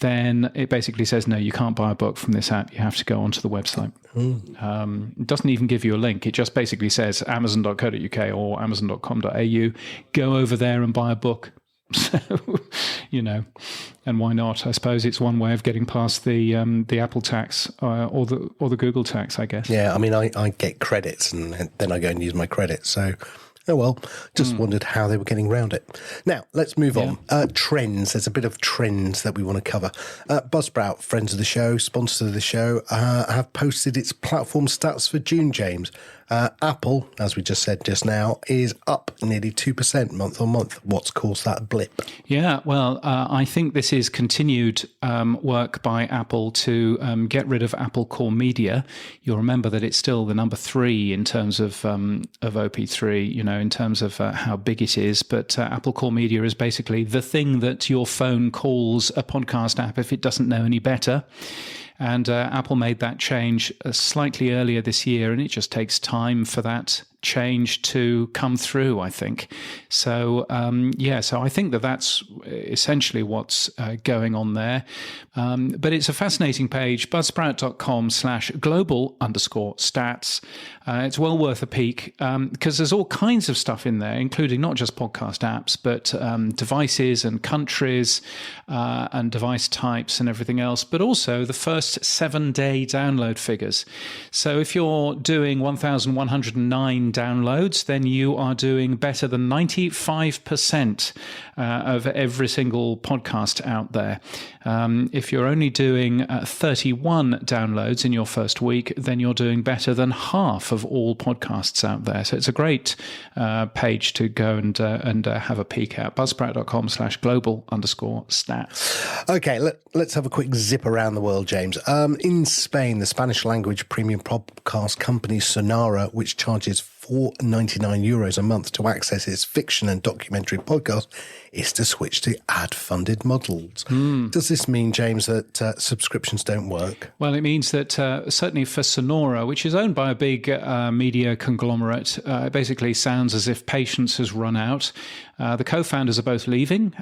Speaker 1: then it basically says, no, you can't buy a book from this app. You have to go onto the website. It doesn't even give you a link. It just basically says amazon.co.uk or amazon.com.au. Go over there and buy a book. So, and why not? I suppose it's one way of getting past the Apple tax or the Google tax, I guess.
Speaker 3: Yeah, I mean, I get credits and then I go and use my credits. So, oh well, just wondered how they were getting around it. Now, let's move on. Trends. There's a bit of trends that we want to cover. Buzzsprout, friends of the show, sponsors of the show, have posted its platform stats for June, James. Apple, as we just said just now, is up nearly 2% month on month. What's caused that blip?
Speaker 1: Yeah, well, I think this is continued work by Apple to get rid of Apple Core Media. You'll remember that it's still the number 3 in terms of OP3, in terms of how big it is. But Apple Core Media is basically the thing that your phone calls a podcast app if it doesn't know any better. And Apple made that change slightly earlier this year, and it just takes time for that change to come through, I think. So, so I think that's essentially what's going on there. But it's a fascinating page, buzzsprout.com/global_stats. It's well worth a peek because there's all kinds of stuff in there, including not just podcast apps, but devices and countries and device types and everything else, but also the first 7-day download figures. So if you're doing 1,109 downloads, then you are doing better than 95% of every single podcast out there. If you're only doing 31 downloads in your first week, then you're doing better than half of all podcasts out there. So it's a great page to go and have a peek at. Buzzsprout.com/global_stats.
Speaker 3: Okay, let's have a quick zip around the world, James. In Spain, the Spanish language premium podcast company Sonora, which charges €4.99 a month to access its fiction and documentary podcast, is to switch to ad-funded models. Does this mean, James, that subscriptions don't work?
Speaker 1: Well, it means that certainly for Sonora, which is owned by a big media conglomerate, it basically sounds as if patience has run out. The co-founders are both leaving,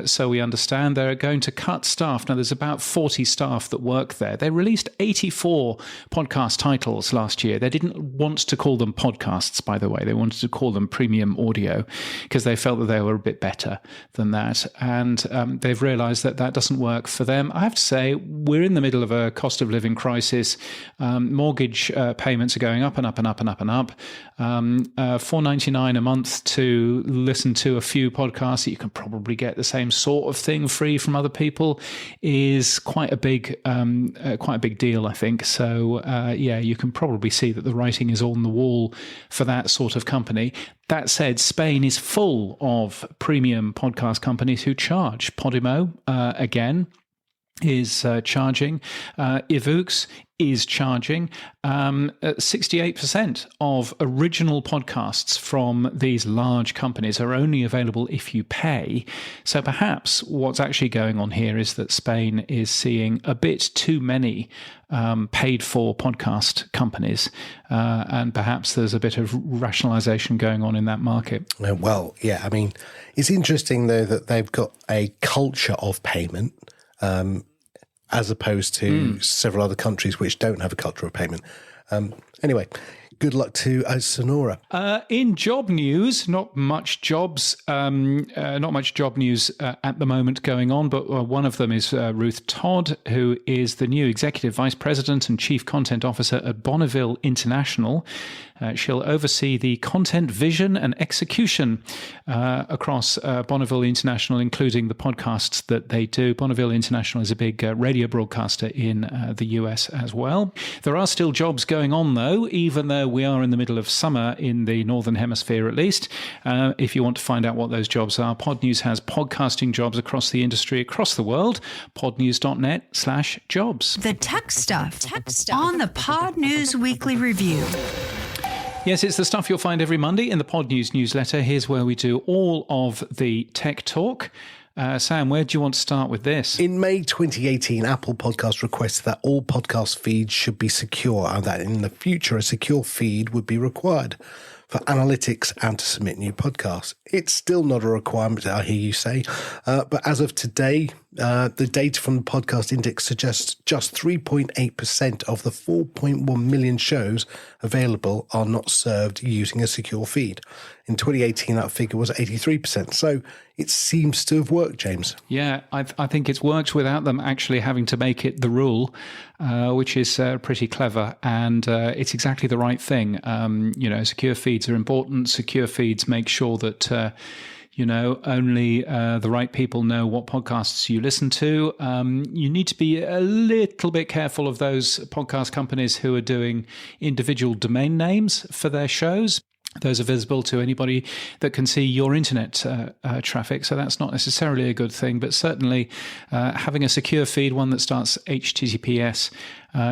Speaker 1: so we understand they're going to cut staff. Now, there's about 40 staff that work there. They released 84 podcast titles last year. They didn't want to call them podcasts, by the way. They wanted to call them premium audio because they felt that they were a bit better than that. And they've realized that doesn't work for them. I have to say, we're in the middle of a cost of living crisis. Mortgage payments are going up and up and up and up and up. $4.99 a month to listen to a few podcasts that you can probably get the same sort of thing free from other people is quite a big deal, I think. So you can probably see that the writing is on the wall for that sort of company. That said, Spain is full of premium podcast companies who charge. Podimo, again, is charging. Evooks is charging. 68% of original podcasts from these large companies are only available if you pay. So perhaps what's actually going on here is that Spain is seeing a bit too many paid-for podcast companies, and perhaps there's a bit of rationalization going on in that market.
Speaker 3: Well, yeah, I mean, it's interesting, though, that they've got a culture of payment, as opposed to several other countries which don't have a culture of payment. Anyway, good luck to Sonora.
Speaker 1: In job news, not much job news at the moment going on, but one of them is Ruth Todd, who is the new Executive Vice President and Chief Content Officer at Bonneville International. She'll oversee the content vision and execution across Bonneville International, including the podcasts that they do. Bonneville International is a big radio broadcaster in the US as well. There are still jobs going on, though, even though we are in the middle of summer in the Northern Hemisphere, at least. If you want to find out what those jobs are, Pod News has podcasting jobs across the industry, across the world. podnews.net/jobs.
Speaker 2: The tech stuff on the Pod News Weekly Review.
Speaker 1: Yes, it's the stuff you'll find every Monday in the Pod News newsletter. Here's where we do all of the tech talk. Sam, where do you want to start with this?
Speaker 3: In May 2018, Apple Podcasts requested that all podcast feeds should be secure and that in the future a secure feed would be required for analytics and to submit new podcasts. It's still not a requirement, I hear you say, but as of today, the data from the Podcast Index suggests just 3.8% of the 4.1 million shows available are not served using a secure feed. In 2018, that figure was 83%. So it seems to have worked, James.
Speaker 1: Yeah, I think it's worked without them actually having to make it the rule, which is pretty clever. And it's exactly the right thing. Secure feeds are important. Secure feeds make sure that only the right people know what podcasts you listen to. You need to be a little bit careful of those podcast companies who are doing individual domain names for their shows. Those are visible to anybody that can see your internet traffic. So that's not necessarily a good thing, but certainly having a secure feed, one that starts HTTPS,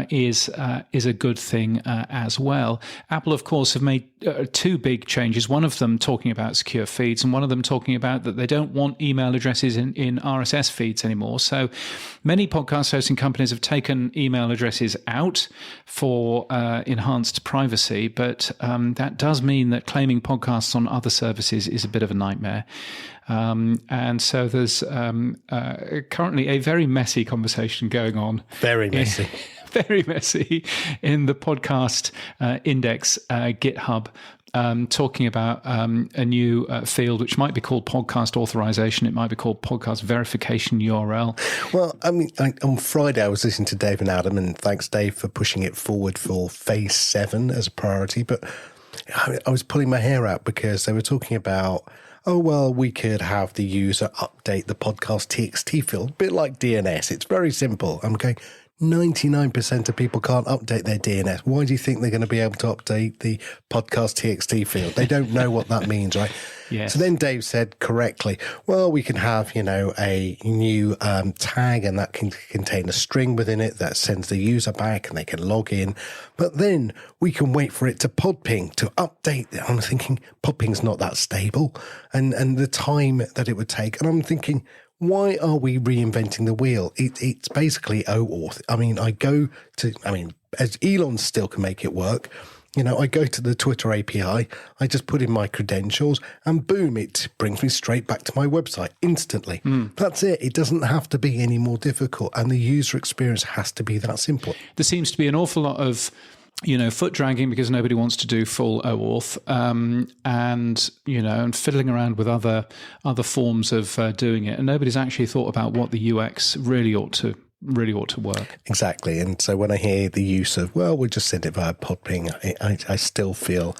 Speaker 1: is a good thing as well. Apple, of course, have made two big changes, one of them talking about secure feeds and one of them talking about that they don't want email addresses in RSS feeds anymore. So many podcast hosting companies have taken email addresses out for enhanced privacy, but that does mean that claiming podcasts on other services is a bit of a nightmare. And so there's currently a very messy conversation going on.
Speaker 3: Very messy.
Speaker 1: Very messy in the Podcast Index GitHub, talking about a new field which might be called podcast authorization. It might be called podcast verification URL.
Speaker 3: Well, I mean, on Friday I was listening to Dave and Adam, and thanks, Dave, for pushing it forward for phase 7 as a priority. But I was pulling my hair out because they were talking about, we could have the user update the podcast TXT field, a bit like DNS. It's very simple. I'm going, 99% of people can't update their DNS. Why do you think they're going to be able to update the podcast TXT field? They don't know what that means, right?
Speaker 1: Yes.
Speaker 3: So then Dave said correctly, we can have, a new tag, and that can contain a string within it that sends the user back and they can log in. But then we can wait for it to podping, to update. I'm thinking podping's not that stable, and the time that it would take. And I'm thinking, why are we reinventing the wheel? It's basically OAuth. As Elon still can make it work, I go to the Twitter API, I just put in my credentials, and boom, it brings me straight back to my website instantly. That's it. It doesn't have to be any more difficult, and the user experience has to be that simple.
Speaker 1: There seems to be an awful lot of foot dragging because nobody wants to do full OAuth, and fiddling around with other forms of doing it, and nobody's actually thought about what the UX really ought to work.
Speaker 3: Exactly. And so when I hear the use of, we'll just send it via podping, I still feel,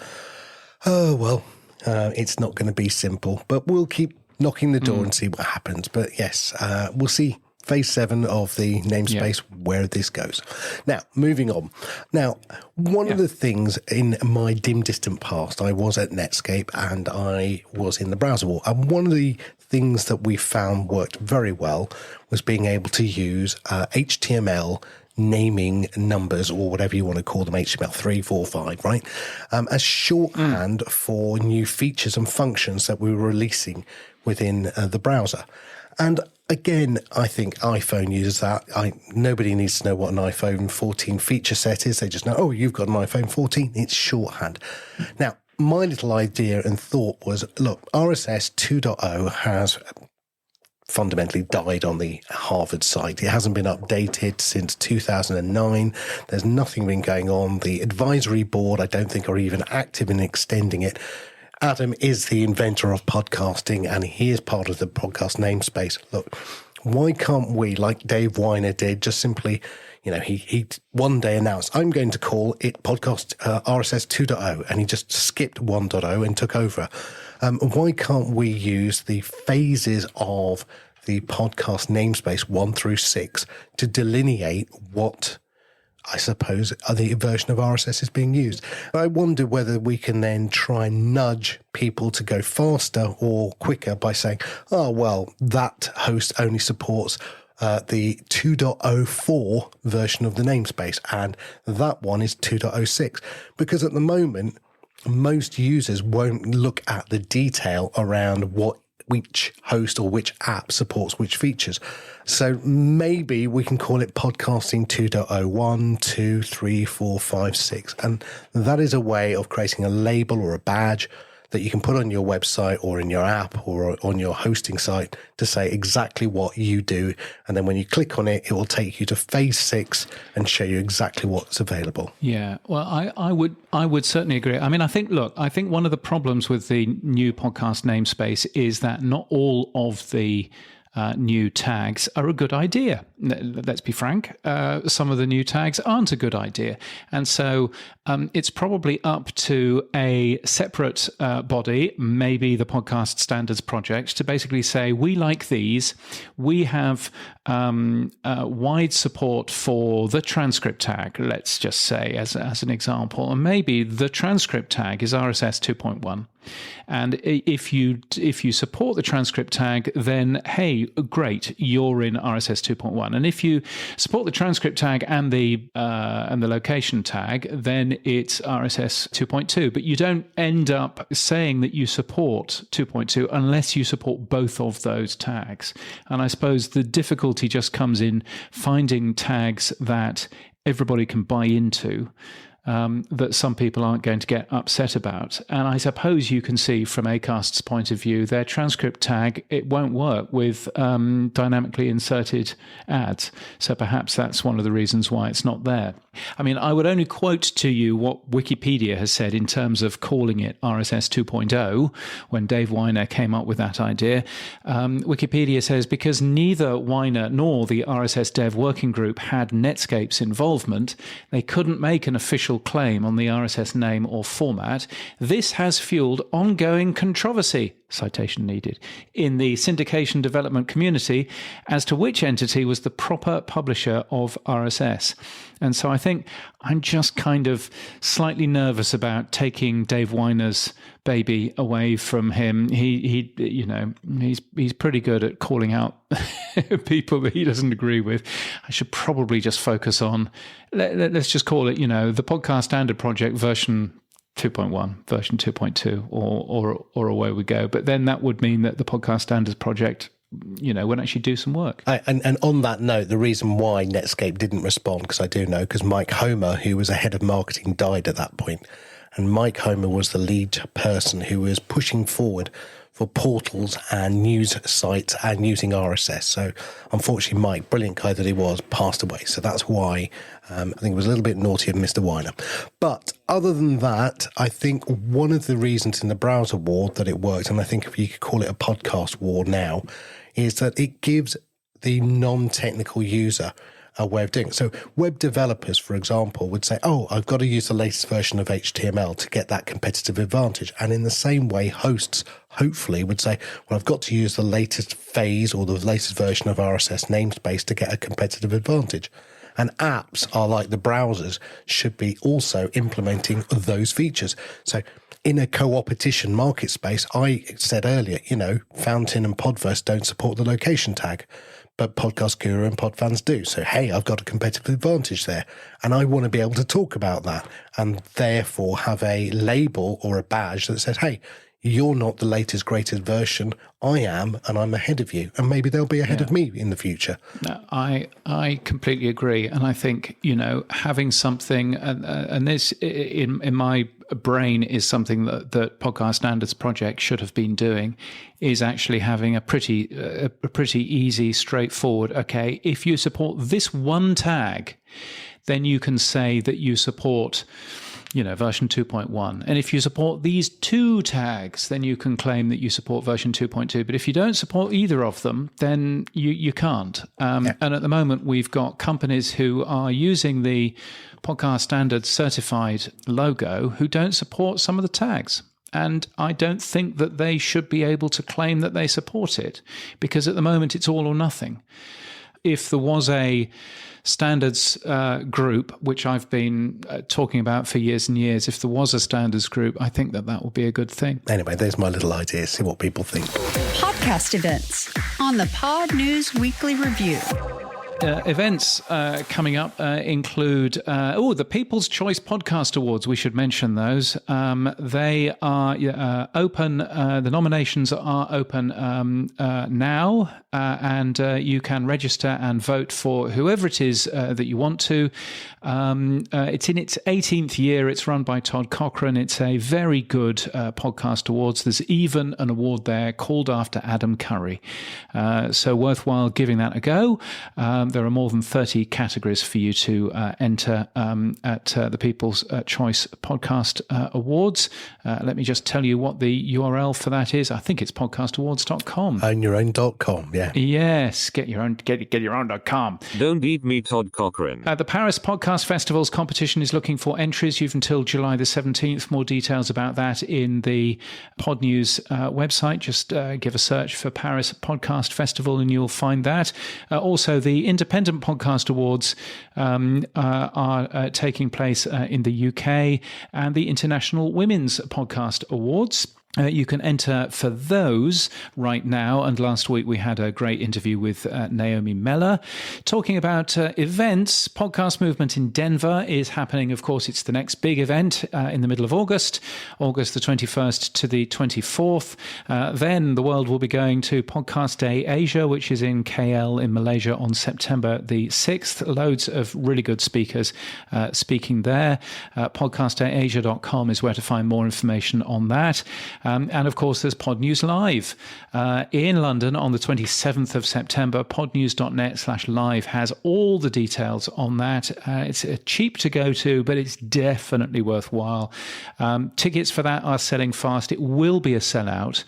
Speaker 3: it's not going to be simple, but we'll keep knocking the door and see what happens. But yes, we'll see. Phase 7 of the namespace, where this goes. Now, moving on. Now, one of the things in my dim, distant past, I was at Netscape and I was in the browser war. And one of the things that we found worked very well was being able to use HTML naming numbers, or whatever you want to call them, HTML 3, 4, 5, right? As shorthand for new features and functions that we were releasing within the browser. And again, I think iPhone uses that. Nobody needs to know what an iPhone 14 feature set is. They just know, you've got an iPhone 14. It's shorthand. Now, my little idea and thought was, look, RSS 2.0 has fundamentally died on the Harvard site. It hasn't been updated since 2009. There's nothing been going on. The advisory board, I don't think, are even active in extending it. Adam is the inventor of podcasting, and he is part of the podcast namespace. Look, why can't we, like Dave Weiner did, just simply, he one day announced, I'm going to call it podcast RSS 2.0, and he just skipped 1.0 and took over. Why can't we use the phases of the podcast namespace 1 through 6 to delineate what, I suppose, the version of RSS is being used? I wonder whether we can then try and nudge people to go faster or quicker by saying, oh, well, that host only supports the 2.04 version of the namespace, and that one is 2.06. Because at the moment, most users won't look at the detail around which host or which app supports which features. So maybe we can call it podcasting 2.01, 2, 3, 4, 5, 6. And that is a way of creating a label or a badge that you can put on your website or in your app or on your hosting site to say exactly what you do. And then when you click on it, it will take you to phase 6 and show you exactly what's available.
Speaker 1: Yeah, well, I would certainly agree. I mean, I think one of the problems with the new podcast namespace is that not all of the new tags are a good idea. Let's be frank. Some of the new tags aren't a good idea. And so it's probably up to a separate body, maybe the Podcast Standards Project, to basically say, we like these. We have wide support for the transcript tag, let's just say, as an example. And maybe the transcript tag is RSS 2.1. And if you support the transcript tag, then hey, great, you're in RSS 2.1. And if you support the transcript tag and the location tag, then it's RSS 2.2. But you don't end up saying that you support 2.2 unless you support both of those tags. And I suppose the difficulty just comes in finding tags that everybody can buy into, that some people aren't going to get upset about. And I suppose you can see from Acast's point of view, their transcript tag, it won't work with dynamically inserted ads. So perhaps that's one of the reasons why it's not there. I mean, I would only quote to you what Wikipedia has said in terms of calling it RSS 2.0 when Dave Weiner came up with that idea. Wikipedia says, because neither Weiner nor the RSS Dev Working Group had Netscape's involvement, they couldn't make an official claim on the RSS name or format. This has fueled ongoing controversy, citation needed, in the syndication development community as to which entity was the proper publisher of RSS. And so I think I'm just kind of slightly nervous about taking Dave Weiner's baby away from him. He's pretty good at calling out people that he doesn't agree with. I should probably just focus on, let's just call it, the Podcast Standard Project version 2.1, version 2.2, or away we go. But then that would mean that the Podcast Standards Project, won't actually do some work.
Speaker 3: And on that note, the reason why Netscape didn't respond, because I do know, because Mike Homer, who was a head of marketing, died at that point. And Mike Homer was the lead person who was pushing forward for portals and news sites and using RSS. So unfortunately, Mike, brilliant guy that he was, passed away. So that's why I think it was a little bit naughty of Mr. Weiner. But other than that, I think one of the reasons in the browser war that it worked, and I think if you could call it a podcast war now, is that it gives the non-technical user a way of doing it. So web developers, for example, would say, oh, I've got to use the latest version of HTML to get that competitive advantage. And in the same way, hosts hopefully would say, well, I've got to use the latest phase or the latest version of RSS namespace to get a competitive advantage. And apps are like the browsers, should be also implementing those features. So in a co-opetition market space, I said earlier, Fountain and Podverse don't support the location tag, but Podcast Guru and Podfans do. So, hey, I've got a competitive advantage there. And I want to be able to talk about that and therefore have a label or a badge that says, hey, you're not the latest, greatest version. I am, and I'm ahead of you. And maybe they'll be ahead of me in the future.
Speaker 1: No, I completely agree. And I think, having something, and this in my brain is something that Podcast Standards Project should have been doing, is actually having a pretty easy, straightforward, okay, if you support this one tag, then you can say that you support version 2.1. And if you support these two tags, then you can claim that you support version 2.2. But if you don't support either of them, then you can't. And at the moment, we've got companies who are using the Podcast Standards Certified logo who don't support some of the tags. And I don't think that they should be able to claim that they support it, because at the moment it's all or nothing. If there was a standards group, which I've been talking about for years and years, if there was a standards group, I think that would be a good thing.
Speaker 3: Anyway, there's my little idea. See what people think.
Speaker 2: Podcast events on the Pod News Weekly Review.
Speaker 1: Events coming up include the People's Choice Podcast Awards. We should mention those. They are open. The nominations are open now, and you can register and vote for whoever it is that you want to. It's in its 18th year. It's run by Todd Cochran. It's a very good podcast awards. There's even an award there called after Adam Curry. So worthwhile giving that a go. There are more than 30 categories for you to enter at the People's Choice Podcast Awards. Let me just tell you what the URL for that is. I think it's podcastawards.com.
Speaker 3: Ownyourown.com, yeah.
Speaker 1: Yes, get your own.com.
Speaker 7: Don't eat me, Todd Cochran.
Speaker 1: The Paris Podcast Festival's competition is looking for entries. You've until July the 17th. More details about that in the Pod News website. Just give a search for Paris Podcast Festival and you'll find that. Also, the Independent Podcast Awards are taking place in the UK, and the International Women's Podcast Awards. You can enter for those right now. And last week we had a great interview with Naomi Meller talking about events. Podcast Movement in Denver is happening. Of course, it's the next big event in the middle of August the 21st to the 24th. Then the world will be going to Podcast Day Asia, which is in KL in Malaysia on September the 6th. Loads of really good speakers speaking there. Podcastdayasia.com is where to find more information on that. And of course, there's Pod News Live in London on the 27th of September. Podnews.net/live has all the details on that. It's cheap to go to, but it's definitely worthwhile. Tickets for that are selling fast. It will be a sellout.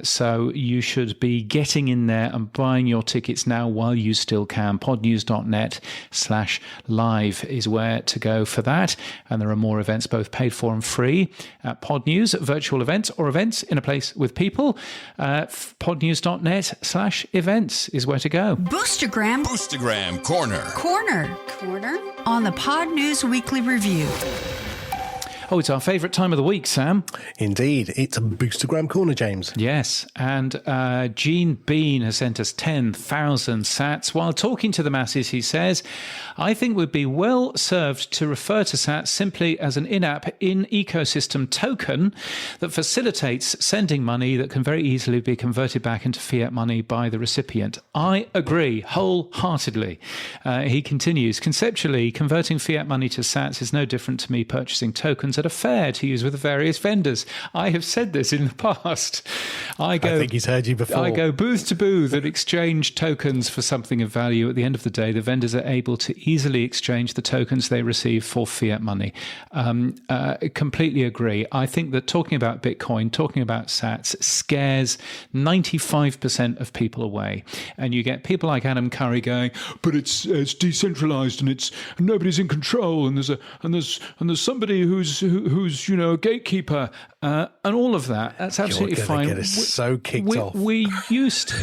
Speaker 1: So you should be getting in there and buying your tickets now while you still can. Podnews.net/live is where to go for that. And there are more events, both paid for and free, at Pod News. Virtual events or events in a place with people. Podnews.net/events is where to go.
Speaker 2: Boostergram Corner on the Pod News Weekly Review.
Speaker 1: Oh, it's our favourite time of the week, Sam.
Speaker 3: Indeed. It's a Boostergram Corner, James.
Speaker 1: Yes. And Gene Bean has sent us 10,000 sats. While talking to the masses, he says, I think we'd be well served to refer to sats simply as an in-app, in-ecosystem token that facilitates sending money that can very easily be converted back into fiat money by the recipient. I agree wholeheartedly. He continues, conceptually, converting fiat money to sats is no different to me purchasing tokens at a fair to use with the various vendors. I have said this in the past. I think
Speaker 3: he's heard you before.
Speaker 1: I go booth to booth and exchange tokens for something of value. At the end of the day, the vendors are able to easily exchange the tokens they receive for fiat money. Completely agree. I think that talking about Bitcoin, talking about sats, scares 95% of people away. And you get people like Adam Curry going, but it's decentralized and nobody's in control, and there's somebody who's a gatekeeper, and all of that. That's absolutely fine.
Speaker 3: Get us so kicked off.
Speaker 1: We're used to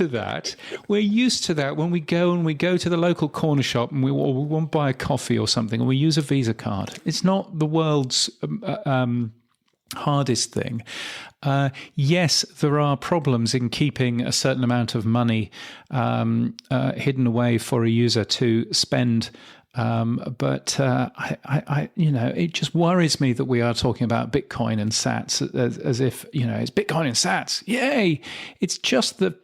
Speaker 1: that. We're used to that when we go to the local corner shop and we want to buy a coffee or something, and we use a Visa card. It's not the world's hardest thing. Yes, there are problems in keeping a certain amount of money hidden away for a user to spend But it just worries me that we are talking about Bitcoin and Sats as if, it's Bitcoin and Sats. Yay! It's just the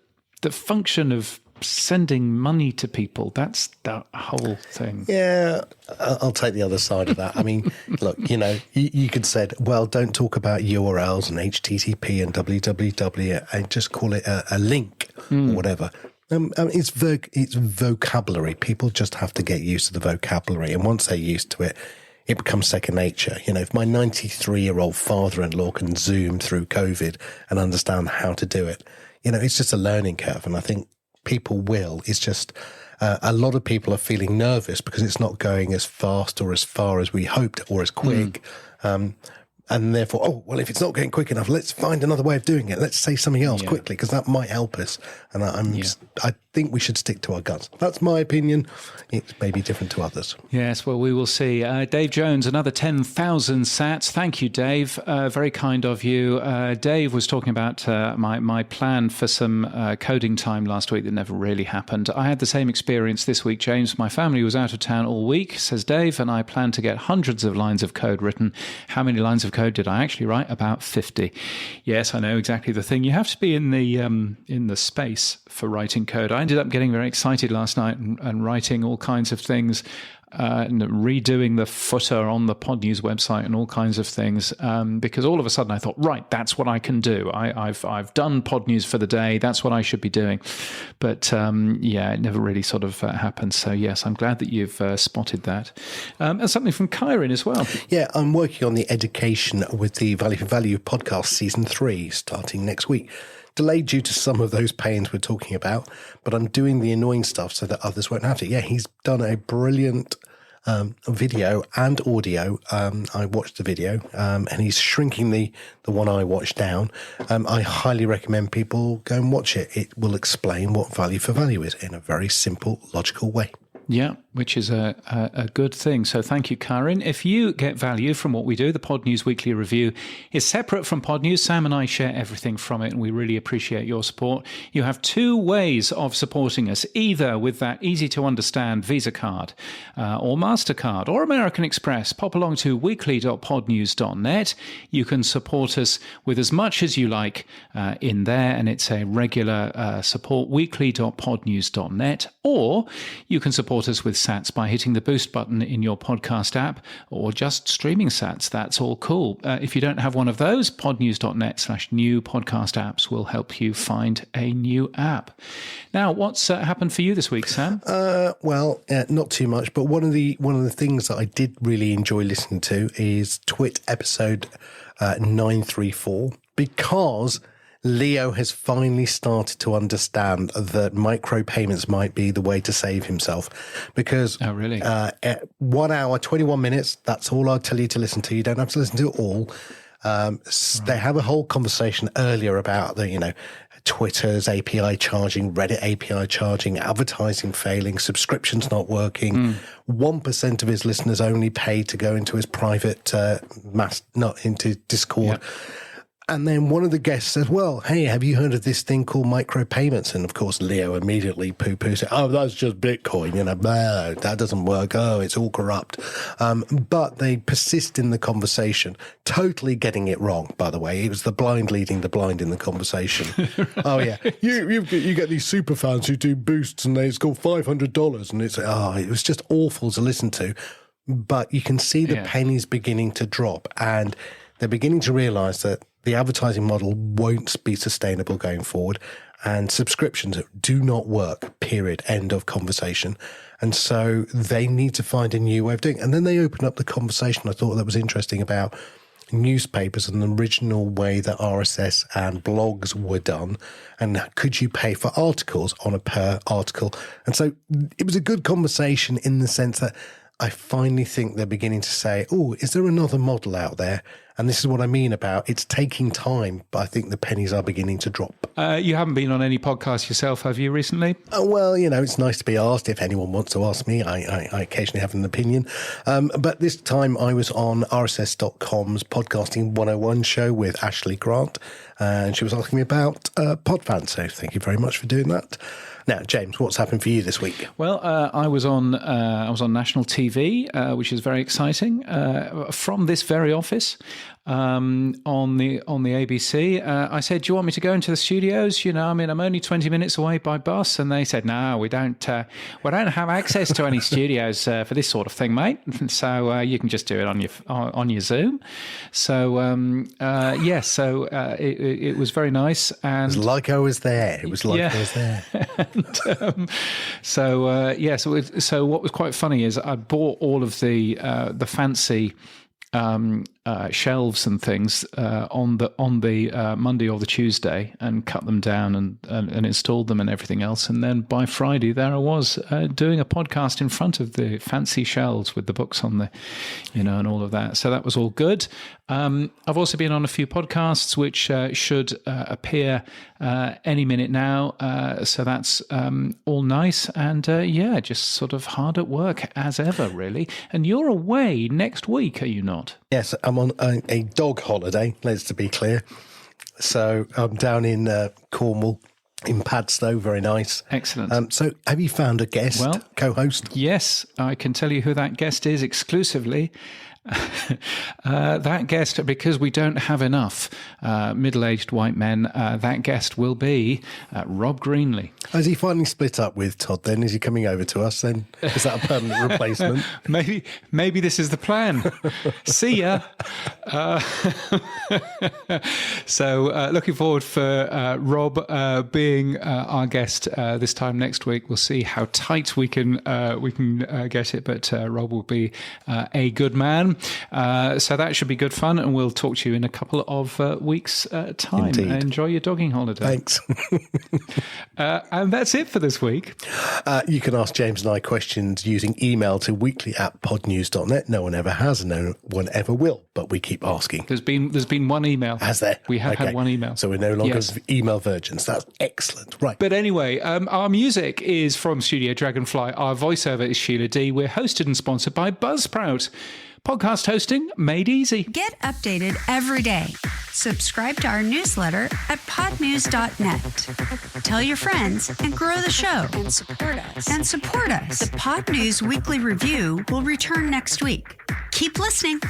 Speaker 1: function of sending money to people. That's the whole thing.
Speaker 3: Yeah, I'll take the other side of that. I mean, look, you could say, well, don't talk about URLs and HTTP and www and just call it a link or whatever. It's vocabulary. People just have to get used to the vocabulary. And once they're used to it, it becomes second nature. If my 93-year-old father-in-law can Zoom through COVID and understand how to do it, it's just a learning curve. And I think people will. It's just a lot of people are feeling nervous because it's not going as fast or as far as we hoped or as quick. And therefore, if it's not going quick enough, let's find another way of doing it. Let's say something else quickly because that might help us. And I think we should stick to our guns. That's my opinion. It may be different to others.
Speaker 1: Yes, well, we will see. Dave Jones, another 10,000 sats. Thank you, Dave. Very kind of you. Dave was talking about my plan for some coding time last week that never really happened. I had the same experience this week, James. My family was out of town all week, says Dave, and I planned to get hundreds of lines of code written. How many lines of code did I actually write? About 50. Yes, I know exactly the thing. You have to be in the space for writing code. I ended up getting very excited last night and writing all kinds of things, and redoing the footer on the Pod News website and all kinds of things, because all of a sudden I thought, right, that's what I can do. I've done Pod News for the day. That's what I should be doing. But it never really sort of happened. So yes, I'm glad that you've spotted that. And something from Kyron as well.
Speaker 3: Yeah, I'm working on the education with the Value for Value podcast season 3 starting next week. Delayed due to some of those pains we're talking about, but I'm doing the annoying stuff so that others won't have to. Yeah, he's done a brilliant video and audio. I watched the video, and he's shrinking the one I watched down. I highly recommend people go and watch it. It will explain what value for value is in a very simple, logical way.
Speaker 1: Yeah, which is a good thing. So thank you, Karen. If you get value from what we do, the Pod News Weekly Review is separate from Pod News. Sam and I share everything from it, and we really appreciate your support. You have two ways of supporting us, either with that easy-to-understand Visa card or MasterCard or American Express. Pop along to weekly.podnews.net. You can support us with as much as you like in there, and it's a regular support, weekly.podnews.net. Or you can support us with sats by hitting the boost button in your podcast app or just streaming sats. That's all cool. If you don't have one of those, podnews.net/new podcast apps will help you find a new app. Now, what's happened for you this week, Sam?
Speaker 3: Not too much, but one of the things that I did really enjoy listening to is Twit episode 934, because Leo has finally started to understand that micropayments might be the way to save himself, because 1 hour, 21 minutes, that's all I'll tell you to listen to. You don't have to listen to it all. They have a whole conversation earlier about Twitter's API charging, Reddit API charging, advertising failing, subscriptions not working. 1% of his listeners only pay to go into his private not into Discord. Yeah. And then one of the guests says, well, hey, have you heard of this thing called micropayments? And of course, Leo immediately poo-poos it. Oh, that's just Bitcoin. Blah, that doesn't work. Oh, it's all corrupt. But they persist in the conversation, totally getting it wrong, by the way. It was the blind leading the blind in the conversation. Right. Oh, yeah. You get these super fans who do boosts and it's called $500. And it was just awful to listen to. But you can see the pennies beginning to drop, and they're beginning to realize that the advertising model won't be sustainable going forward, and subscriptions do not work, period, end of conversation. And so they need to find a new way of doing it. And then they open up the conversation. I thought that was interesting about newspapers and the original way that RSS and blogs were done. And could you pay for articles on a per article? And so it was a good conversation in the sense that I finally think they're beginning to say, oh, is there another model out there? And this is what I mean about it's taking time, but I think the pennies are beginning to drop.
Speaker 1: You haven't been on any podcasts yourself, have you, recently?
Speaker 3: Well, it's nice to be asked. If anyone wants to ask me, I occasionally have an opinion. But this time I was on RSS.com's Podcasting 101 show with Ashley Grant, and she was asking me about Podfan. So thank you very much for doing that. Now, James, what's happened for you this week?
Speaker 1: Well, I was on national TV, which is very exciting, from this very office. On the ABC, I said, "Do you want me to go into the studios? I'm only 20 minutes away by bus." And they said, "No, we don't have access to any studios for this sort of thing, mate. So you can just do it on your Zoom." So it was very nice, and
Speaker 3: it was like I was there. I was there.
Speaker 1: And, so what was quite funny is I bought all of the fancy shelves and things on the Monday or the Tuesday, and cut them down and installed them and everything else. And then by Friday, there I was doing a podcast in front of the fancy shelves with the books on the, and all of that. So that was all good. I've also been on a few podcasts which should appear any minute now. So that's all nice. And just sort of hard at work as ever, really. And you're away next week, are you not?
Speaker 3: Yes, I'm on a dog holiday, let's to be clear. So I'm down in Cornwall, in Padstow, very nice.
Speaker 1: Excellent.
Speaker 3: So have you found a guest, co-host?
Speaker 1: Yes, I can tell you who that guest is exclusively. That guest, because we don't have enough middle-aged white men, that guest will be Rob Greenlee.
Speaker 3: Has he finally split up with Todd then? Is he coming over to us then? Is that a permanent replacement?
Speaker 1: Maybe this is the plan. See ya. So looking forward for Rob being our guest this time next week. We'll see how tight we can get it, but Rob will be a good man. So that should be good fun, and we'll talk to you in a couple of weeks' time.
Speaker 3: Indeed.
Speaker 1: Enjoy your dogging holiday.
Speaker 3: Thanks.
Speaker 1: And that's it for this week.
Speaker 3: You can ask James and I questions using email to weekly@podnews.net. No one ever has, and no one ever will, but we keep asking.
Speaker 1: There's been one email.
Speaker 3: Has there?
Speaker 1: We have had one email.
Speaker 3: So we're no longer email virgins. That's excellent. Right.
Speaker 1: But anyway, our music is from Studio Dragonfly. Our voiceover is Sheila D. We're hosted and sponsored by Buzzsprout. Podcast hosting made easy.
Speaker 2: Get updated every day. Subscribe to our newsletter at podnews.net. Tell your friends and grow the show. And support us. The Pod News Weekly Review will return next week. Keep listening.